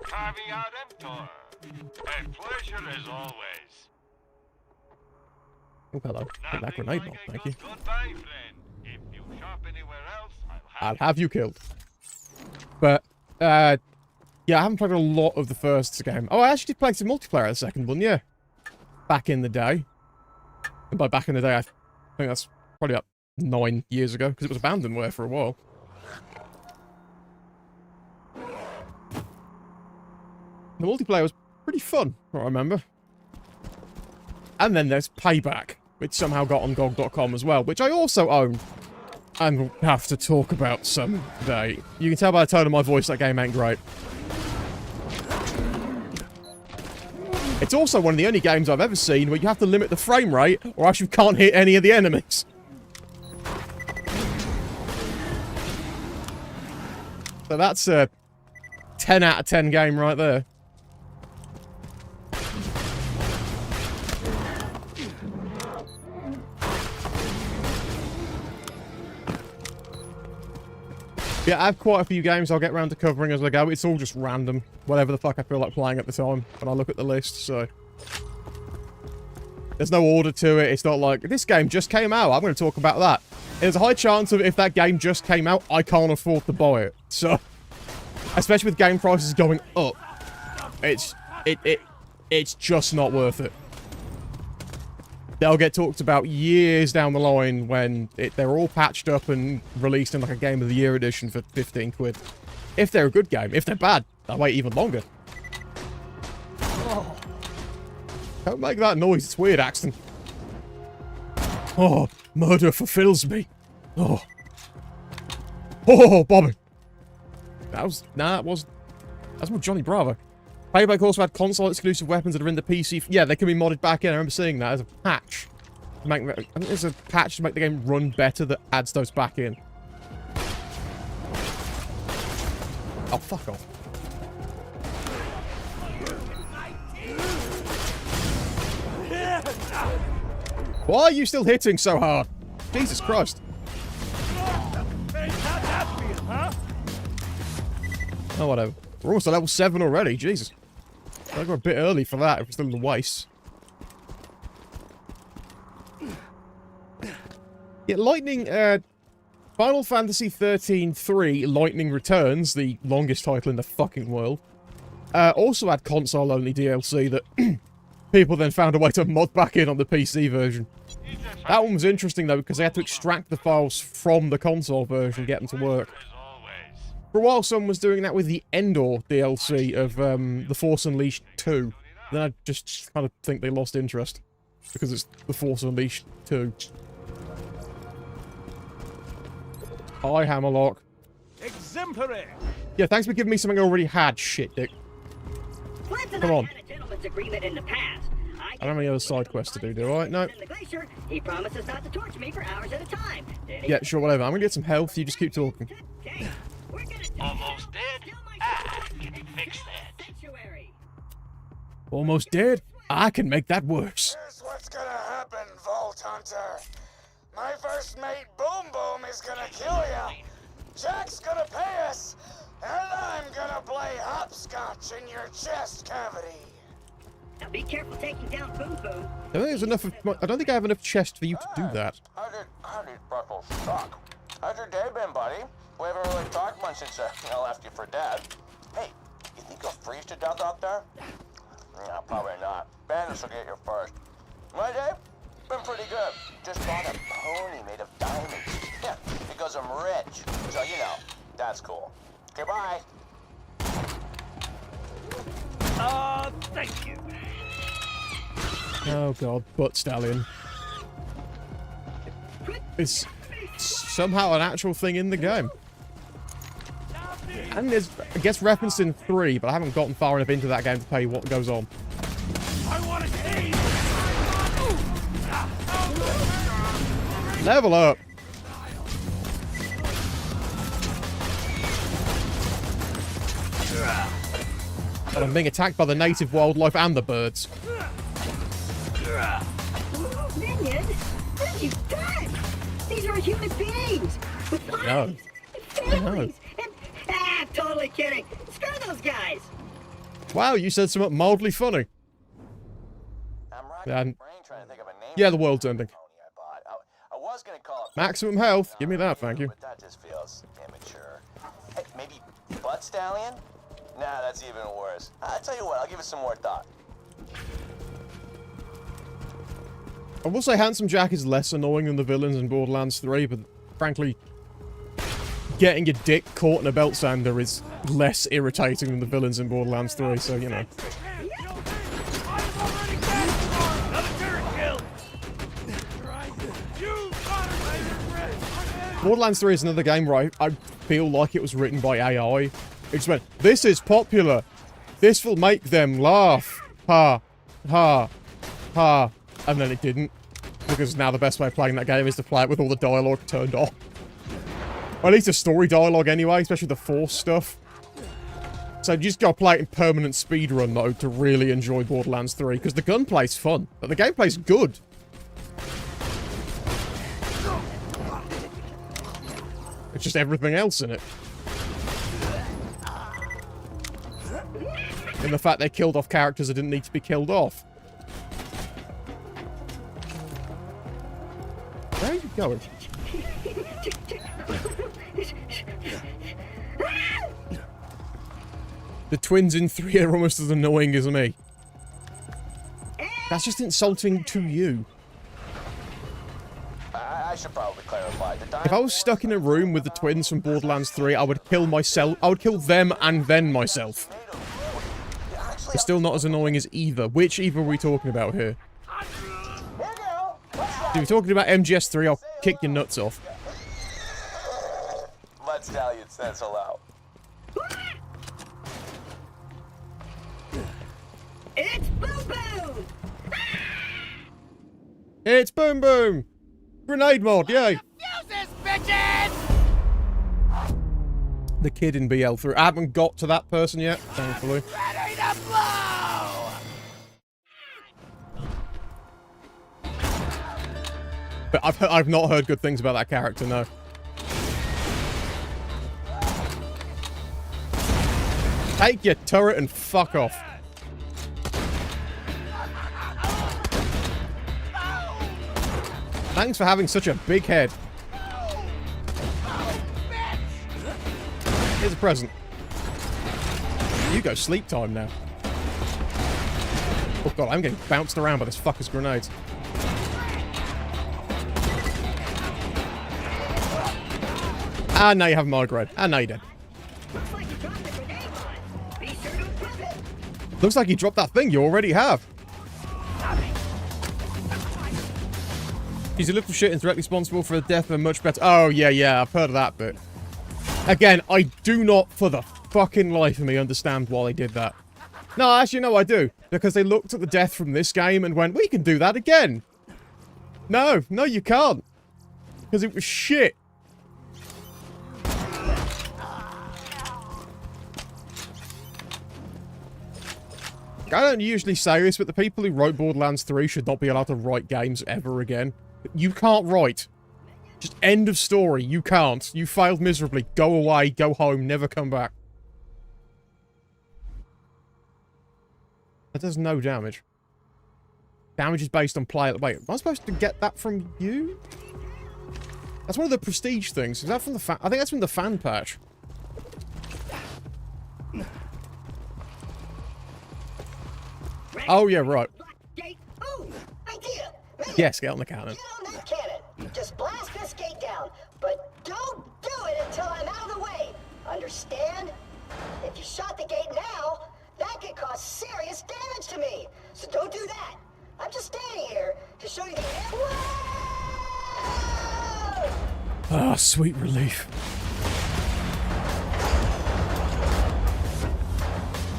Caveat emptor. A pleasure as always. Oh, hello. Take that grenade bomb, thank you. Goodbye, friend. If you shop anywhere else, I'll have you killed. But, yeah, I haven't played a lot of the first game. Oh, I actually played some multiplayer at the second one, yeah. Back in the day. And by back in the day, I think that's probably about 9 years ago, because it was abandonware for a while. The multiplayer was pretty fun, I remember. And then there's Payback, which somehow got on GOG.com as well, which I also own. And we'll have to talk about someday. You can tell by the tone of my voice that game ain't great. It's also one of the only games I've ever seen where you have to limit the frame rate, or else you can't hit any of the enemies. So that's a 10 out of 10 game right there. Yeah, I have quite a few games I'll get around to covering as I go. It's all just random. Whatever the fuck I feel like playing at the time when I look at the list, so... There's no order to it. It's not like, this game just came out. I'm going to talk about that. There's a high chance of if that game just came out, I can't afford to buy it. So, especially with game prices going up, it's just not worth it. They'll get talked about years down the line when they're all patched up and released in like a Game of the Year edition for 15 quid. If they're a good game. If they're bad, they'll wait even longer. Oh. Don't make that noise. It's weird, Axton. Oh, murder fulfills me. Oh. Oh, Bobby. That's more Johnny Bravo. Payback also had console-exclusive weapons that are in the PC. Yeah, they can be modded back in. I remember seeing that as a patch. I think there's a patch to make the game run better that adds those back in. Oh, fuck off. Why are you still hitting so hard? Jesus Christ. Oh, whatever. We're almost at level 7 already. Jesus. I think we're a bit early for that if we're still in the waste. Yeah, Lightning, Final Fantasy 13-3 Lightning Returns, the longest title in the fucking world, also had console-only DLC that people then found a way to mod back in on the PC version. That one was interesting, though, because they had to extract the files from the console version and get them to work. For a while, someone was doing that with the Endor DLC of The Force Unleashed 2. Then I just kind of think they lost interest, because it's The Force Unleashed 2. Hi, Hammerlock. Exemplary. Yeah, thanks for giving me something I already had, shit dick. Come on. I don't have any other side quests to do I? No. He promises not to torture me for hours at a time. Yeah, sure, whatever. I'm gonna get some health, you just keep talking. Almost dead? I can fix that. Almost dead? I can make that worse. Here's what's gonna happen, Vault Hunter. My first mate, Boom Boom, is gonna kill ya. Jack's gonna pay us, and I'm gonna play hopscotch in your chest cavity. Now be careful taking down Boom Boom. I don't think there's enough of, I don't think I have enough chest for you to do that. How did Freckles suck? How's your day been, buddy? We haven't really talked much since I left you for dead. Hey, you think you'll freeze to death out there? Yeah, probably not. Bandits will get you first. My day? Been pretty good. Just bought a pony made of diamonds. Yeah, because I'm rich. So, you know, that's cool. Okay, bye. Thank you. Oh god, butt stallion. It's somehow an actual thing in the game. And there's, I guess, referenced in 3, but I haven't gotten far enough into that game to tell you what goes on. I want to see. Level up! But I'm being attacked by the native wildlife and the birds. Minion? What have you done? These are human beings! With lives! And families! And, totally kidding! Screw those guys! Wow, you said something mildly funny. I'm racking my brain trying to think of a name. Yeah, the world's ending. I was gonna call it Maximum health. Give me that, thank you. But that just feels immature. Hey, maybe Butt Stallion? Nah, that's even worse. I'll tell you what, I'll give it some more thought. I will say Handsome Jack is less annoying than the villains in Borderlands 3, but frankly, getting your dick caught in a belt sander is less irritating than the villains in Borderlands 3, so, you know. Borderlands 3 is another game where I feel like it was written by AI. It just went, this is popular. This will make them laugh. Ha. Ha. Ha. And then it didn't. Because now the best way of playing that game is to play it with all the dialogue turned off. Or at least the story dialogue anyway, especially the Force stuff. So you just gotta play it in permanent speedrun mode to really enjoy Borderlands 3, because the gunplay's fun, but the gameplay's good. It's just everything else in it. And the fact they killed off characters that didn't need to be killed off. going? The twins in 3 are almost as annoying as me. That's just insulting to you. I should probably clarify. If I was stuck in a room with the twins from Borderlands 3, I would kill myself. I would kill them and then myself. It's still not as annoying as either. Which either are we talking about here? If you're talking about MGS3, I'll kick your nuts off. Let's tell you, it's allowed. It's Boom Boom! It's Boom Boom! Grenade mod, yay! The kid in BL3. I haven't got to that person yet, thankfully. Ready to blow! But I've not heard good things about that character, no. Take your turret and fuck off. Thanks for having such a big head. Here's a present. You go sleep time now. Oh god, I'm getting bounced around by this fucker's grenades. Ah, now you have migraine. Ah, now you're dead. Looks like you dropped the grenade one. Be sure to equip it. Looks like you dropped that thing you already have. He's a little shit and directly responsible for the death of a much better... Oh, yeah, I've heard of that bit. Again, I do not, for the fucking life of me, understand why they did that. No, actually, no, I do. Because they looked at the death from this game and went, we can do that again. No, you can't. Because it was shit. I don't usually say this, but the people who wrote Borderlands 3 should not be allowed to write games ever again. You can't write. Just end of story. You can't. You failed miserably. Go away, go home, never come back. That does no damage. Damage is based on player... Wait, am I supposed to get that from you? That's one of the prestige things. Is that from the fan... I think that's from the fan patch. Oh, yeah, right. Ooh, idea. Yes, get on the cannon. Get on that cannon. Just blast this gate down. But don't do it until I'm out of the way. Understand? If you shot the gate now, that could cause serious damage to me. So don't do that. I'm just standing here to show you the... Ah, sweet relief.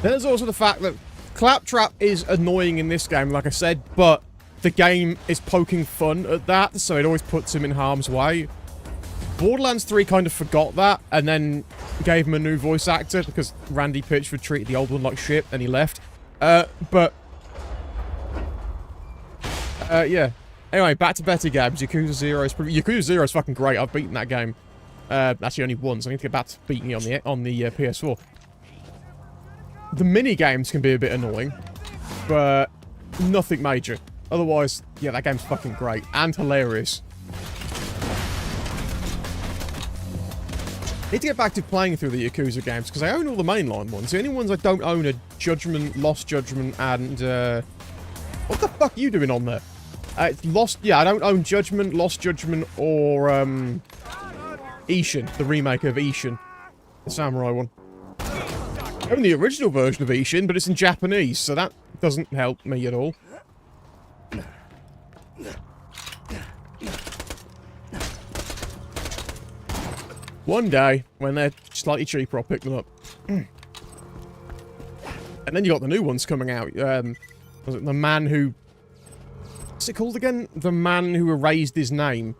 Then there's also the fact that Claptrap is annoying in this game, like I said, but the game is poking fun at that, so it always puts him in harm's way. Borderlands 3 kind of forgot that, and then gave him a new voice actor, because Randy Pitchford treated the old one like shit, and he left. Yeah. Anyway, back to better games. Yakuza 0 is... Yakuza 0 is fucking great. I've beaten that game. Actually, only once. I need to get back to beating it on the PS4. The mini-games can be a bit annoying, but nothing major. Otherwise, yeah, that game's fucking great and hilarious. I need to get back to playing through the Yakuza games, because I own all the mainline ones. The only ones I don't own are Judgment, Lost Judgment, and, what the fuck are you doing on there? It's Lost... Yeah, I don't own Judgment, Lost Judgment, or, Ishin, the remake of Ishin. The samurai one. I own the original version of Ishin, but it's in Japanese, so that doesn't help me at all. One day, when they're slightly cheaper, I'll pick them up. And then you got the new ones coming out. Was it The Man Who... What's it called again? The Man Who Erased His Name.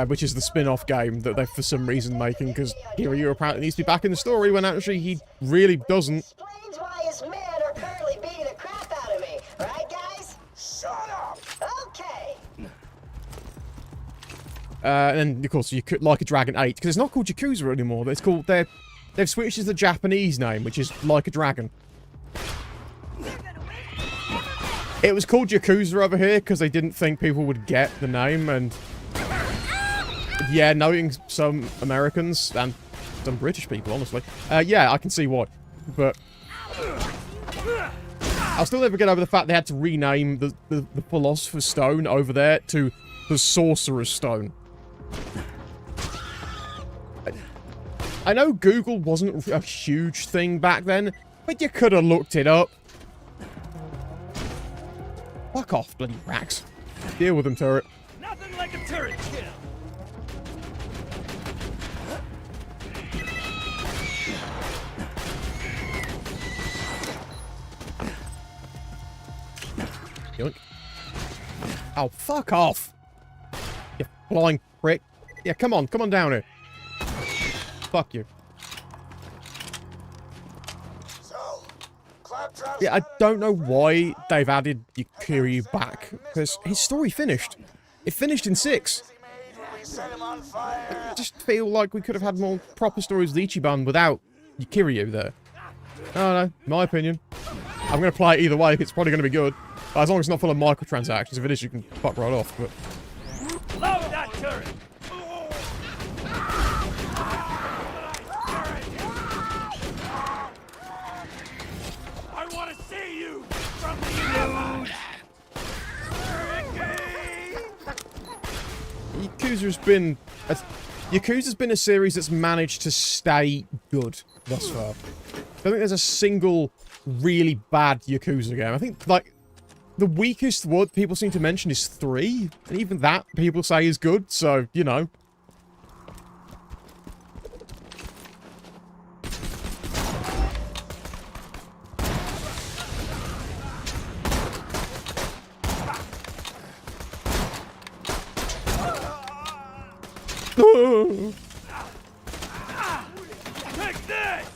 Which is the spin-off game that they're for some reason making, because Kiryu apparently needs to be back in the story when actually he really doesn't. Explains why his men are currently beating the crap out of me. Right, guys? Shut up! Okay. And then, of course, you could Like a Dragon 8, because it's not called Yakuza anymore. It's called... They've switched to the Japanese name, which is Like a Dragon. It was called Yakuza over here because they didn't think people would get the name, and yeah, knowing some Americans and some British people, honestly, yeah, I can see why. But I'll still never get over the fact they had to rename the Philosopher's Stone over there to the Sorcerer's Stone. I know Google wasn't a huge thing back then, but you could have looked it up. Fuck off, bloody racks. Deal with them, turret. Nothing like a turret kill. Yoink. Oh, fuck off! You flying prick. Yeah, come on down here. Fuck you. So, Claptrap's Yeah, I don't know why they've added Yukiri back, because his story finished. It finished in 6. we set him on fire. I just feel like we could have had more proper stories with Ichiban without Yukiryu there. I don't know, my opinion. I'm going to play it either way, it's probably going to be good. As long as it's not full of microtransactions. If it is, you can fuck right off, but... Load that turret. I want to see you from the Yakuza's been a series that's managed to stay good thus far. I don't think there's a single really bad Yakuza game. I think, like, the weakest word people seem to mention is 3, and even that people say is good, so, you know. Take this!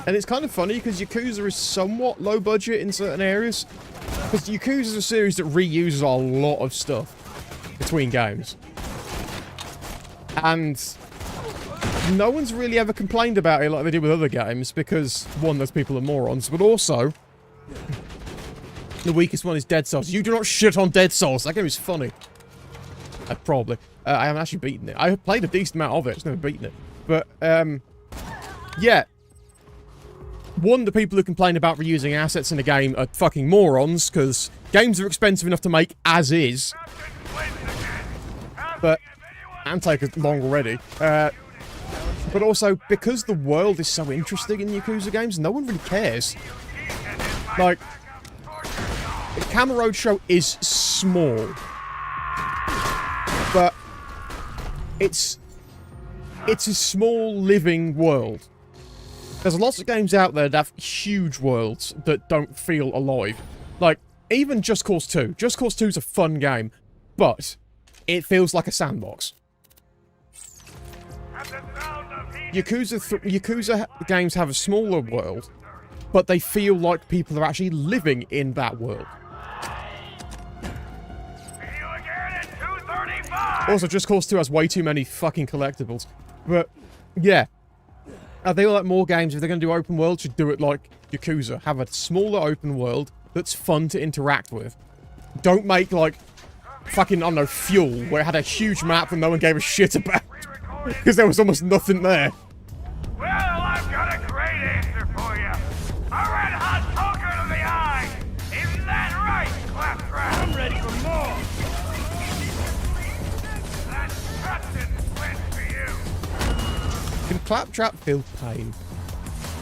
And it's kind of funny because Yakuza is somewhat low budget in certain areas. Because Yakuza is a series that reuses a lot of stuff between games. And no one's really ever complained about it like they did with other games because, one, those people are morons, but also, the weakest one is Dead Cells. You do not shit on Dead Cells. That game is funny. Probably. I haven't actually beaten it. I played a decent amount of it. I've just never beaten it. But, yeah. One, the people who complain about reusing assets in a game are fucking morons, because games are expensive enough to make as is. But, and take long already. But also, because the world is so interesting in Yakuza games, no one really cares. Like, the Camera Roadshow is small. But it's a small living world. There's lots of games out there that have huge worlds that don't feel alive. Like, even Just Cause 2. Just Cause 2 is a fun game, but it feels like a sandbox. Yakuza games have a smaller world, but they feel like people are actually living in that world. Also, Just Cause 2 has way too many fucking collectibles. But, yeah. I feel like more games, if they're going to do open world, should do it like Yakuza. Have a smaller open world that's fun to interact with. Don't make, like, fucking, I don't know, Fuel, where it had a huge map that no one gave a shit about. Because there was almost nothing there. Well, I've got a great answer for you. A red-hot poker to the eye. Isn't that right, Claptrap? I'm ready for more. That's Captain Flint for you. Can Claptrap feel pain?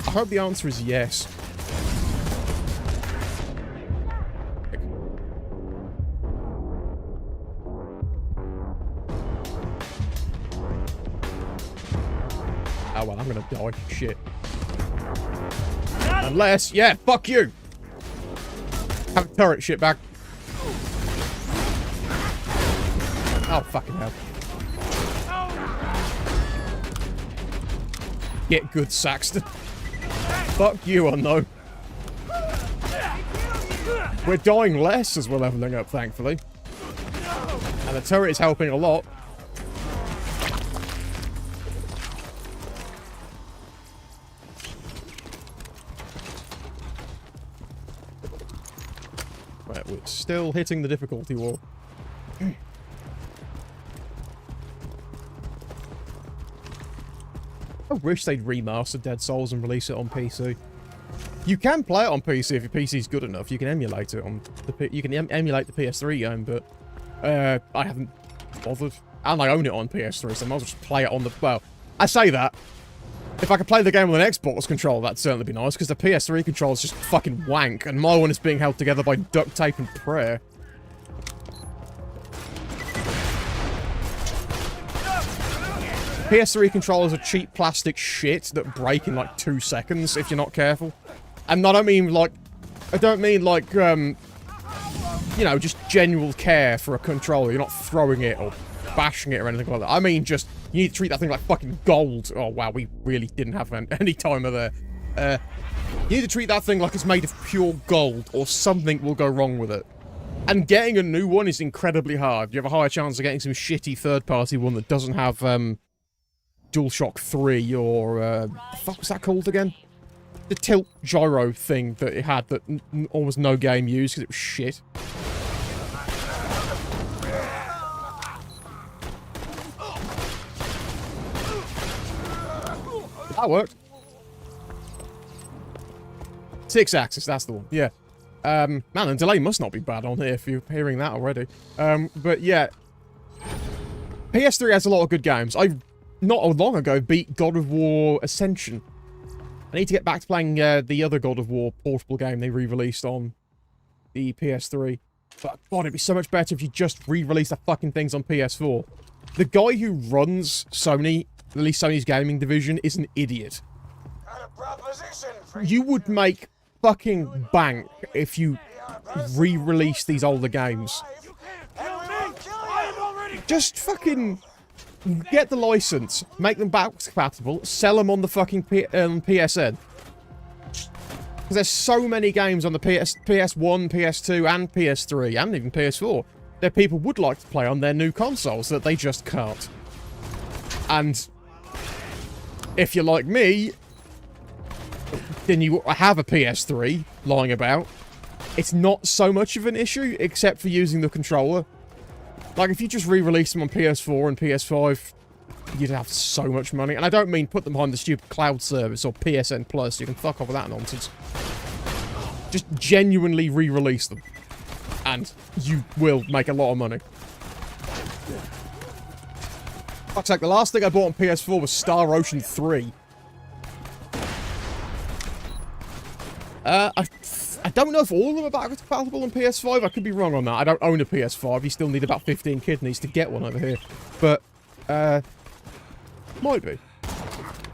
I hope the answer is yes. Oh well, I'm gonna die. Shit. Unless, yeah, fuck you! Have a turret shit back. Oh, fucking hell. Get good, Saxton. Fuck you, unknown. We're dying less as we're leveling up, thankfully. And the turret is helping a lot. it's still hitting the difficulty wall. I wish they'd remaster Dead Souls and release it on PC. You can play it on PC if your PC's good enough. You can emulate it on you can emulate the PS3 game, but I haven't bothered. And I own it on PS3, so I might as well just play it on the... Well, I say that. If I could play the game with an Xbox controller, that'd certainly be nice, because the PS3 controller is just fucking wank, and my one is being held together by duct tape and prayer. PS3 controllers are cheap plastic shit that break in like 2 seconds if you're not careful. And I don't mean like, you know, just general care for a controller. You're not throwing it or bashing it or anything like that. I mean just, you need to treat that thing like fucking gold. Oh wow, we really didn't have any timer there. You need to treat that thing like it's made of pure gold or something will go wrong with it. And getting a new one is incredibly hard. You have a higher chance of getting some shitty third-party one that doesn't have, DualShock 3 or, what the fuck was that called again? The tilt gyro thing that it had that almost no game used because it was shit. That worked. 6-axis, that's the one. Yeah. Man, the delay must not be bad on here if you're hearing that already. But yeah. PS3 has a lot of good games. I, not long ago, beat God of War Ascension. I need to get back to playing the other God of War portable game they re-released on the PS3. But God, it'd be so much better if you just re-released the fucking things on PS4. The guy who runs Sony, at least Sony's gaming division, is an idiot. You would make fucking bank if you re-release these older games. Just fucking get the license, make them backwards compatible, sell them on the fucking PSN. Because there's so many games on the PS1, PS2, and PS3, and even PS4 that people would like to play on their new consoles that they just can't. And if you're like me, then you have a PS3 lying about. It's not so much of an issue, except for using the controller. Like, if you just re-release them on PS4 and PS5, you'd have so much money. And I don't mean put them behind the stupid cloud service or PSN Plus. You can fuck off with that nonsense. Just genuinely re-release them. And you will make a lot of money. Fuck's sake, the last thing I bought on PS4 was Star Ocean 3. I don't know if all of them are backwards compatible on PS5. I could be wrong on that. I don't own a PS5. You still need about 15 kidneys to get one over here. But, might be.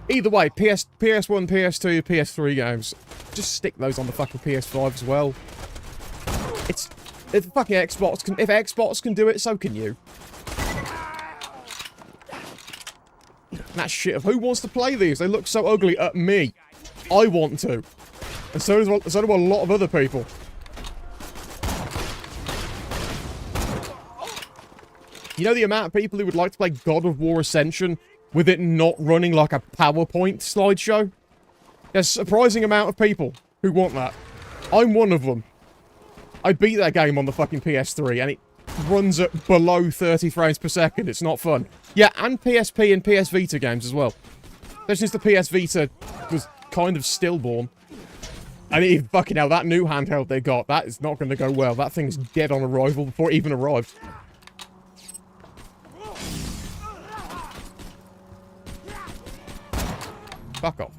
Either way, PS1, PS2, PS3 games, just stick those on the fucking PS5 as well. If fucking Xbox can, if Xbox can do it, so can you. That shit of who wants to play these? They look so ugly at me. I want to. And so do a lot of other people. You know the amount of people who would like to play God of War Ascension with it not running like a PowerPoint slideshow? There's a surprising amount of people who want that. I'm one of them. I beat that game on the fucking PS3 and it runs at below 30 frames per second. It's not fun. Yeah, and PSP and PS Vita games as well. That's since the PS Vita was kind of stillborn. And even fucking hell, that new handheld they got, that is not going to go well. That thing's dead on arrival before it even arrived. Fuck off.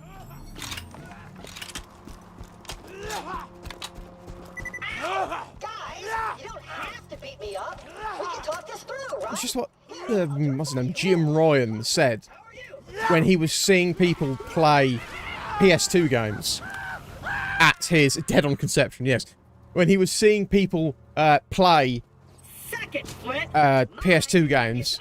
Guys, you don't have to beat me up. We can talk this through, right? It's just what, what's his name, Jim Ryan said when he was seeing people play PS2 games. At his Dead on Conception, yes. When he was seeing people play PS2 games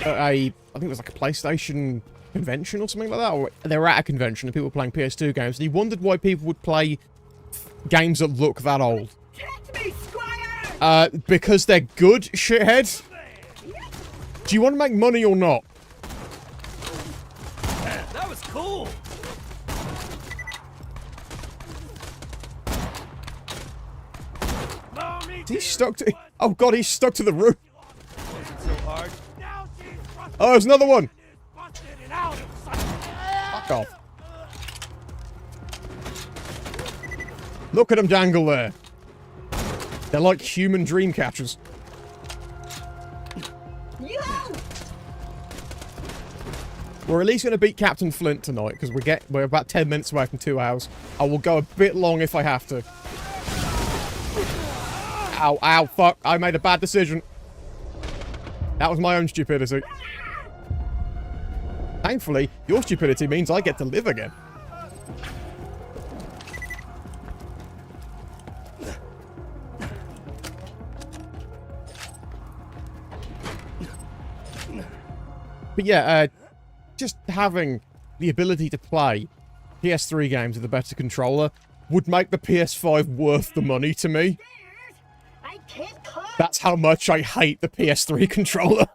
at I think it was like a PlayStation convention or something like that, or they were at a convention and people were playing PS2 games, and he wondered why people would play games that look that old. Because they're good, shithead. Do you want to make money or not? That was cool. Is he stuck to... Oh god, he's stuck to the roof. Oh, there's another one. Fuck off. Look at him dangle there. They're like human dream catchers. We're at least going to beat Captain Flint tonight, because we're about 10 minutes away from 2 hours. I will go a bit long if I have to. Ow, ow, fuck. I made a bad decision. That was my own stupidity. Thankfully, your stupidity means I get to live again. But yeah, just having the ability to play PS3 games with a better controller would make the PS5 worth the money to me. That's how much I hate the PS3 controller.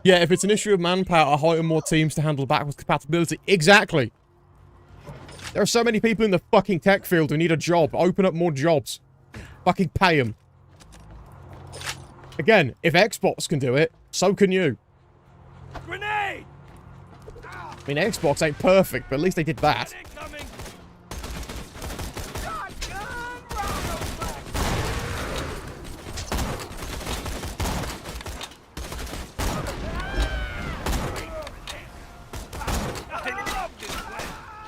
Yeah, if it's an issue of manpower, hire more teams to handle backwards compatibility. Exactly. There are so many people in the fucking tech field who need a job. Open up more jobs. Fucking pay them. Again, if Xbox can do it, so can you. Grenade! I mean, Xbox ain't perfect, but at least they did that.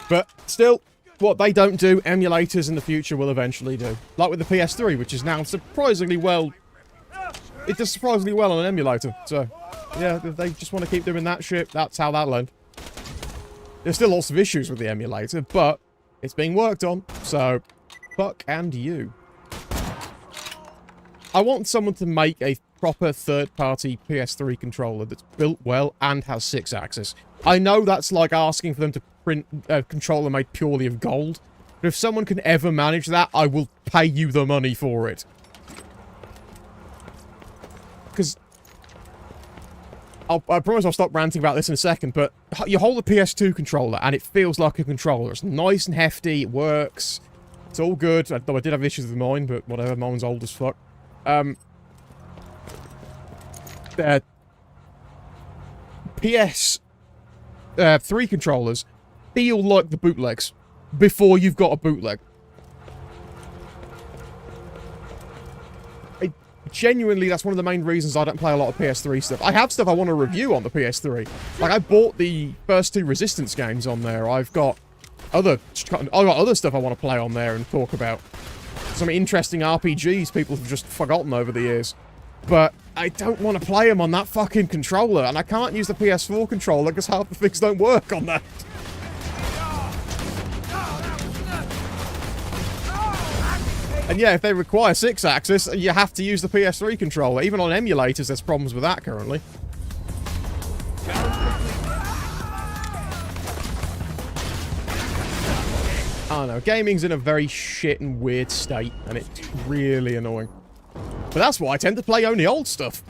But still, what they don't do, emulators in the future will eventually do. Like with the PS3, which is now surprisingly well... It does surprisingly well on an emulator, so... Yeah, if they just want to keep doing that shit, that's how that'll end. There's still lots of issues with the emulator, but it's being worked on, so fuck and you. I want someone to make a proper third-party PS3 controller that's built well and has 6-axis. I know that's like asking for them to print a controller made purely of gold, but if someone can ever manage that, I will pay you the money for it. Because... I promise I'll stop ranting about this in a second, but you hold a PS2 controller and it feels like a controller. It's nice and hefty, it works, it's all good. Though I did have issues with mine, but whatever, mine's old as fuck. PS3 controllers feel like the bootlegs before you've got a bootleg. Genuinely, that's one of the main reasons I don't play a lot of PS3 stuff. I have stuff I want to review on the PS3. Like, I bought the first 2 Resistance games on there. I've got other stuff I want to play on there and talk about. Some interesting RPGs people have just forgotten over the years. But I don't want to play them on that fucking controller, and I can't use the PS4 controller because half the things don't work on that. And yeah, if they require 6-axis, you have to use the PS3 controller. Even on emulators, there's problems with that currently. I don't know, gaming's in a very shit and weird state, and it's really annoying. But that's why I tend to play only old stuff.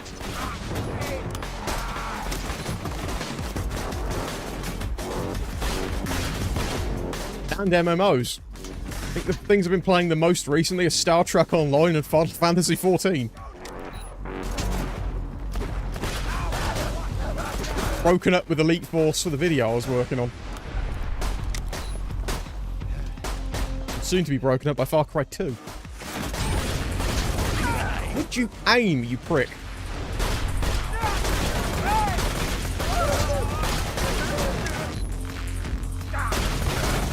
And MMOs. I think the things I've been playing the most recently are Star Trek Online and Final Fantasy XIV. Broken up with Elite Force for the video I was working on. Soon to be broken up by Far Cry 2. Would you aim, you prick?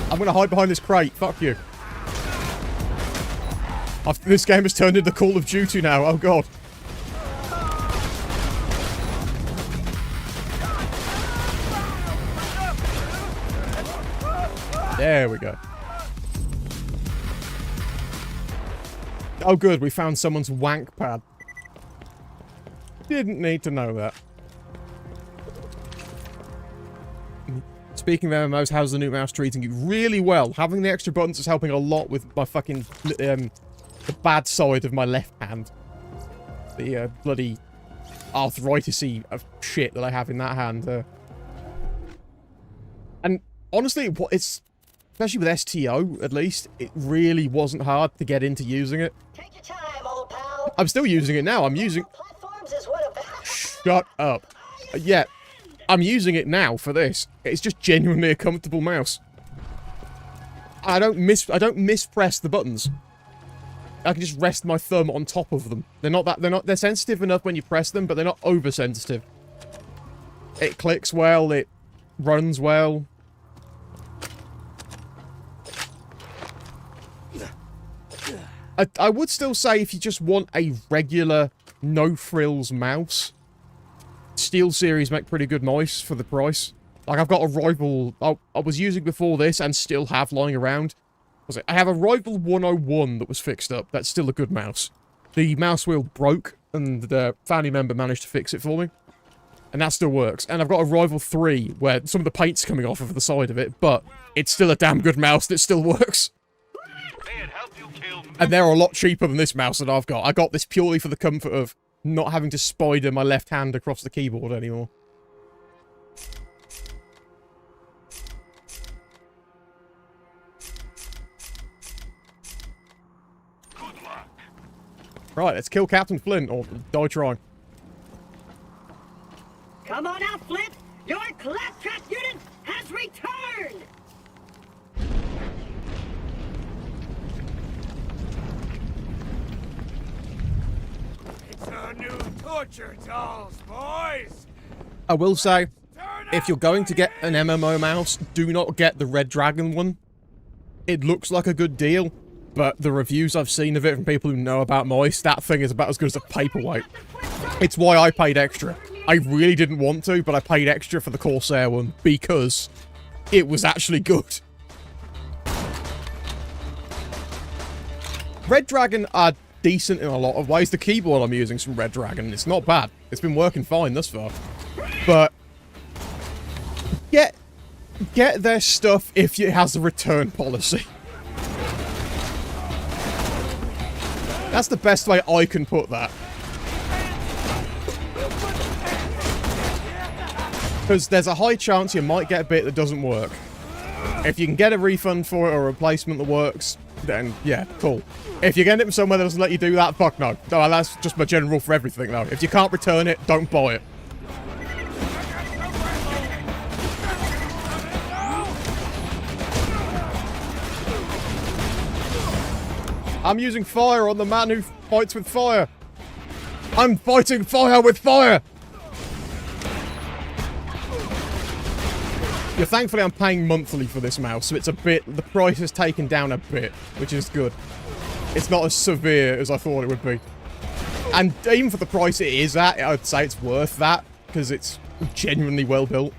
I'm gonna hide behind this crate, fuck you. This game has turned into Call of Duty now, oh god. There we go. Oh good, we found someone's wank pad. Didn't need to know that. Speaking of MMOs, how's the new mouse treating you? Really well. Having the extra buttons is helping a lot with my fucking, the bad side of my left hand. The, bloody arthritis-y of shit that I have in that hand. And, honestly, it's, especially with STO, at least, it really wasn't hard to get into using it. Take your time. I'm still using it now. I'm using... Platforms is one of the... Shut up. Yeah, I'm using it now for this. It's just genuinely a comfortable mouse. I don't mispress the buttons. I can just rest my thumb on top of them. They're sensitive enough when you press them, but they're not oversensitive. It clicks well, it runs well. I would still say if you just want a regular, no-frills mouse, SteelSeries make pretty good mice for the price. Like, I've got a rival I was using before this and still have lying around. I have a rival 101 that was fixed up. That's still a good mouse. The mouse wheel broke, and the family member managed to fix it for me. And that still works. And I've got a rival 3, where some of the paint's coming off of the side of it, but it's still a damn good mouse that still works. And they're a lot cheaper than this mouse that I've got. I got this purely for the comfort of not having to spider my left hand across the keyboard anymore. Right, let's kill Captain Flint, or die trying. Come on out, Flint! Your claptrap unit has returned! It's our new torture dolls, boys! I will say, if you're going to get an MMO mouse, do not get the Red Dragon one. It looks like a good deal, but the reviews I've seen of it from people who know about mice, that thing is about as good as a paperweight. It's why I paid extra. I really didn't want to, but I paid extra for the Corsair one, because it was actually good. Red Dragon are decent in a lot of ways. The keyboard I'm using is from Red Dragon. It's not bad. It's been working fine thus far. But get their stuff if it has a return policy. That's the best way I can put that. Because there's a high chance you might get a bit that doesn't work. If you can get a refund for it or a replacement that works, then yeah, cool. If you get it from somewhere that doesn't let you do that, fuck no. No, that's just my general rule for everything though. If you can't return it, don't buy it. I'm using fire on the man who fights with fire. I'm fighting fire with fire! Yeah, thankfully I'm paying monthly for this mouse, so it's a bit... The price has taken down a bit, which is good. It's not as severe as I thought it would be. And even for the price it is at, I'd say it's worth that, because it's genuinely well built.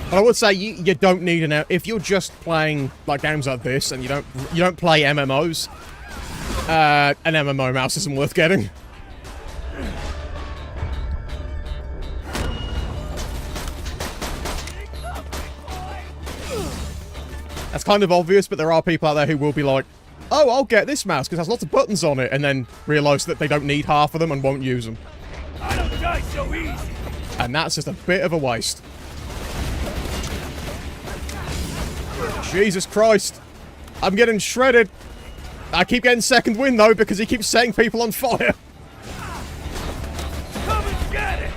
But I would say you don't need an... If you're just playing like games like this and you don't play MMOs, an MMO mouse isn't worth getting. That's kind of obvious, but there are people out there who will be like, oh, I'll get this mouse because it has lots of buttons on it, and then realise that they don't need half of them and won't use them. I don't die so easy. And that's just a bit of a waste. Jesus Christ. I'm getting shredded. I keep getting second wind, though, because he keeps setting people on fire. Come and get it!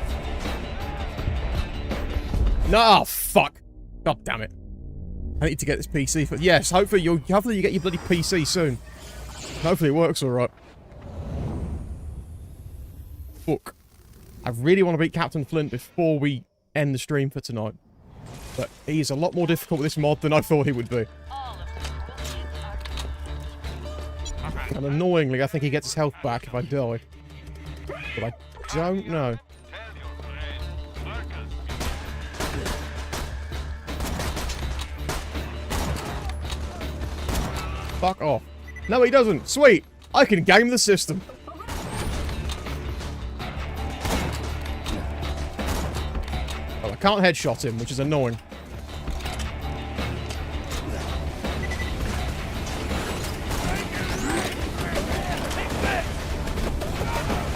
No, fuck. God damn it. I need to get this PC. But yes, hopefully you get your bloody PC soon. Hopefully it works alright. Fuck. I really want to beat Captain Flint before we end the stream for tonight. But he's a lot more difficult with this mod than I thought he would be. And annoyingly, I think he gets his health back if I die. But I don't know. Fuck off. No, he doesn't. Sweet. I can game the system. Oh, I can't headshot him, which is annoying.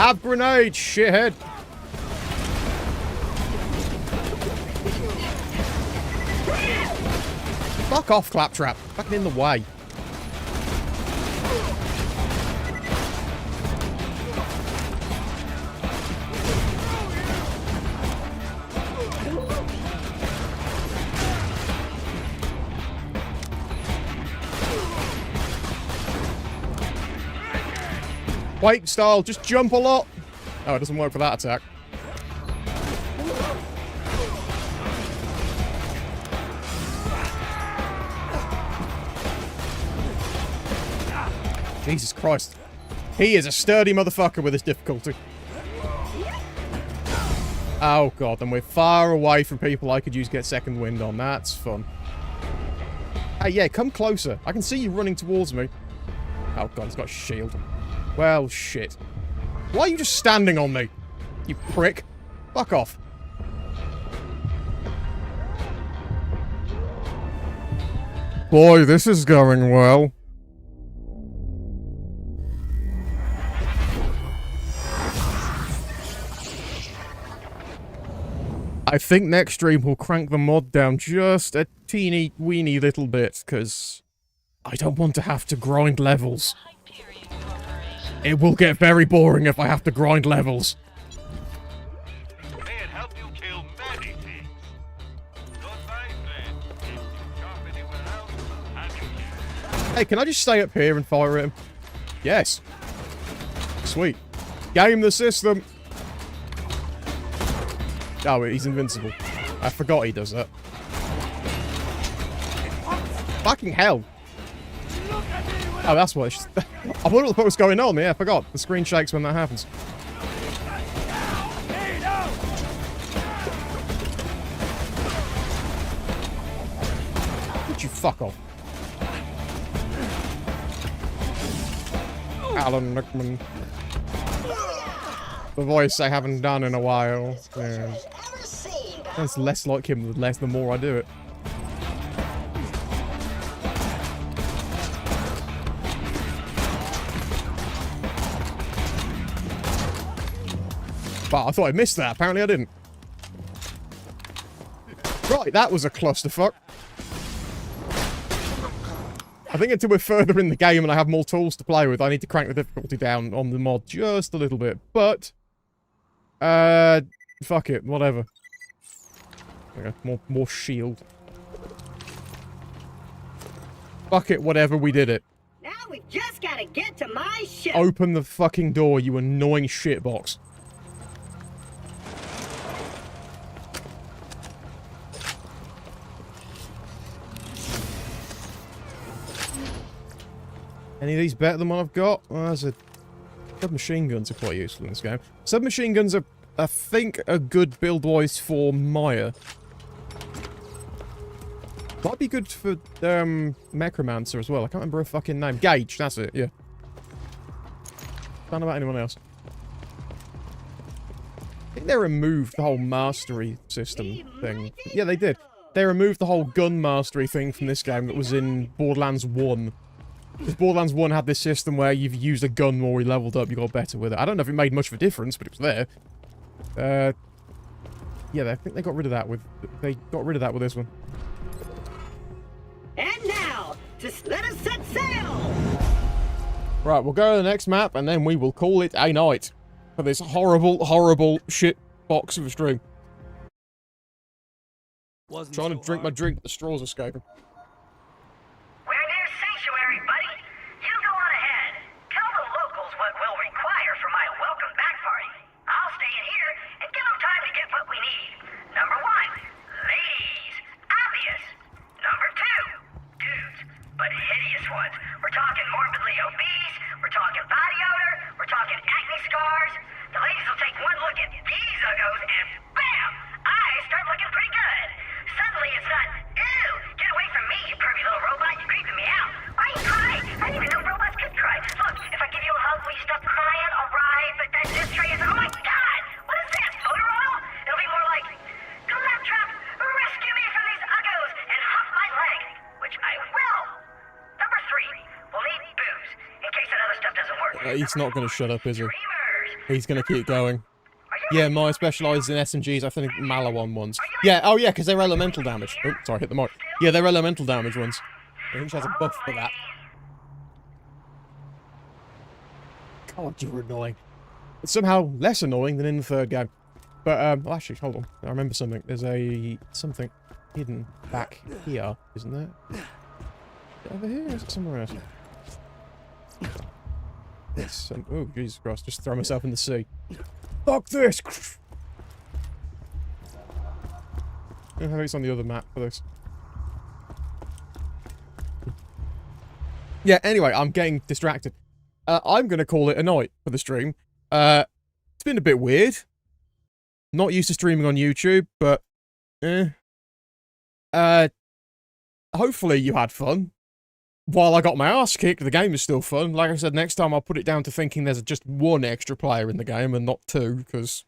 Have grenades, shithead. Fuck off, Claptrap. Fucking in the way. Quake style, just jump a lot. Oh, it doesn't work for that attack. Jesus Christ. He is a sturdy motherfucker with his difficulty. Oh god, and we're far away from people I could use Get Second Wind on. That's fun. Hey, yeah, come closer. I can see you running towards me. Oh god, he's got a shield. Well, shit. Why are you just standing on me? You prick. Fuck off. Boy, this is going well. I think next stream we'll crank the mod down just a teeny weeny little bit, because I don't want to have to grind levels. It will get very boring if I have to grind levels. May it help you kill many things. Goodbye, friend. If you shop anywhere else, and you can. Hey, can I just stay up here and fire at him? Yes. Sweet. Game the system. Oh, he's invincible. I forgot he does that. Fucking hell. Oh, that's what it's... I wonder what the fuck was going on. Yeah, I forgot. The screen shakes when that happens. Would you fuck off? Alan Rickman. The voice I haven't done in a while. Yeah. Sounds less like him the more I do it. But I thought I missed that. Apparently I didn't. Right, that was a clusterfuck. I think until we're further in the game and I have more tools to play with, I need to crank the difficulty down on the mod just a little bit. But, fuck it, whatever. Okay, more shield. Fuck it, whatever, we did it. Now we just gotta get to my ship. Open the fucking door, you annoying shitbox. Any of these better than what I've got? Well, there's a... Submachine guns are quite useful in this game. Submachine guns are, I think, a good build-wise for Maya. Might be good for, Necromancer as well. I can't remember her fucking name. Gage, that's it, yeah. Don't know about anyone else. I think they removed the whole mastery system thing. Yeah, they did. They removed the whole gun mastery thing from this game that was in Borderlands 1. Because Borderlands 1 had this system where you've used a gun more, you leveled up, you got better with it. I don't know if it made much of a difference, but it was there. Yeah, I think they got rid of that with... They got rid of that with this one. And now, just let us set sail! Right, we'll go to the next map, and then we will call it a night. For this horrible, horrible shit box of a stream. Trying to drink my drink, the straw's escaping. We're near Sanctuary, buddy. You go on ahead. Tell the locals what we'll require for my welcome back party. I'll stay in here and give them time to get what we need. Number 1, ladies. Obvious. Number 2, dudes, but hideous ones. We're talking morbidly obese. We're talking body odor. We're talking acne scars. The ladies will take one look at these uggos and bam! Eyes start looking pretty good. Suddenly it's not, ew, get away from me, you pervy little robot, you're creeping me out. Why are you crying? I didn't even know robots could cry. Look, if I give you a hug, will you stop crying? Alright, but then this tray is, oh my god! What is this, motor oil? It'll be more like, Claptrap, rescue me from these uggos and hump my leg, which I will. Number 3, we'll need booze, in case that other stuff doesn't work. He's not gonna shut up, is he? Dreamers, He's gonna keep going. Yeah, Maya specialises in SMGs. I think Malawan ones. Yeah, oh yeah, because they're elemental damage. Oh, sorry, hit the mic. Yeah, they're elemental damage ones. I think she has a buff for that. God, you were annoying. It's somehow less annoying than in the third game. But, well, actually, hold on. I remember something. There's something hidden back here, isn't there? Is it over here, or is it somewhere else? Yes. Oh, Jesus Christ. Just throw myself in the sea. Fuck this! I think it's on the other map for this. Yeah, anyway, I'm getting distracted. I'm going to call it a night for the stream. It's been a bit weird. Not used to streaming on YouTube, but hopefully you had fun. While I got my ass kicked, the game is still fun. Like I said, next time I'll put it down to thinking there's just one extra player in the game and not two, because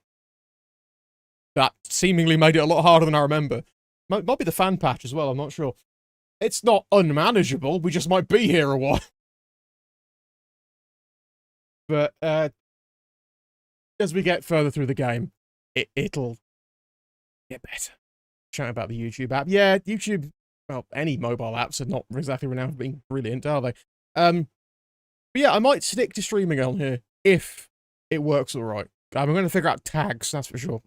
that seemingly made it a lot harder than I remember. Might be the fan patch as well, I'm not sure. It's not unmanageable, we just might be here a while. But, as we get further through the game, it'll get better. Chatting about the YouTube app. Yeah, YouTube, well, any mobile apps are not exactly renowned for being brilliant, are they? But yeah, I might stick to streaming on here if it works alright. I'm going to figure out tags, that's for sure.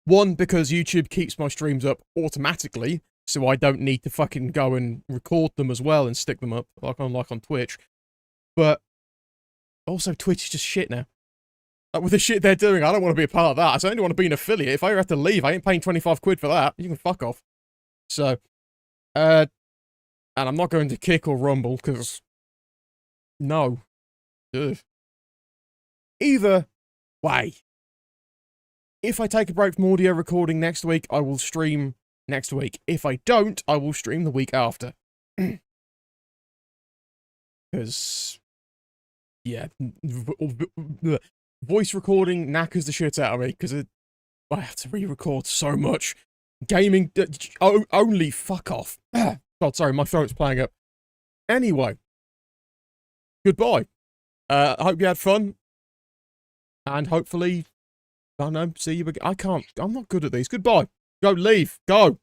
One, because YouTube keeps my streams up automatically, so I don't need to fucking go and record them as well and stick them up, like on Twitch. But also, Twitch is just shit now. Like, with the shit they're doing, I don't want to be a part of that. I only want to be an affiliate. If I ever have to leave, I ain't paying 25 quid for that. You can fuck off. So, and I'm not going to Kick or Rumble, because, no. Ugh. Either way, if I take a break from audio recording next week, I will stream next week. If I don't, I will stream the week after. Because, yeah, voice recording knackers the shit out of me, because I have to re-record so much. Gaming, only fuck off. God, sorry, my throat's playing up. Anyway, goodbye. I hope you had fun. And hopefully, I don't know, see you again. I'm not good at these. Goodbye. Go, leave. Go.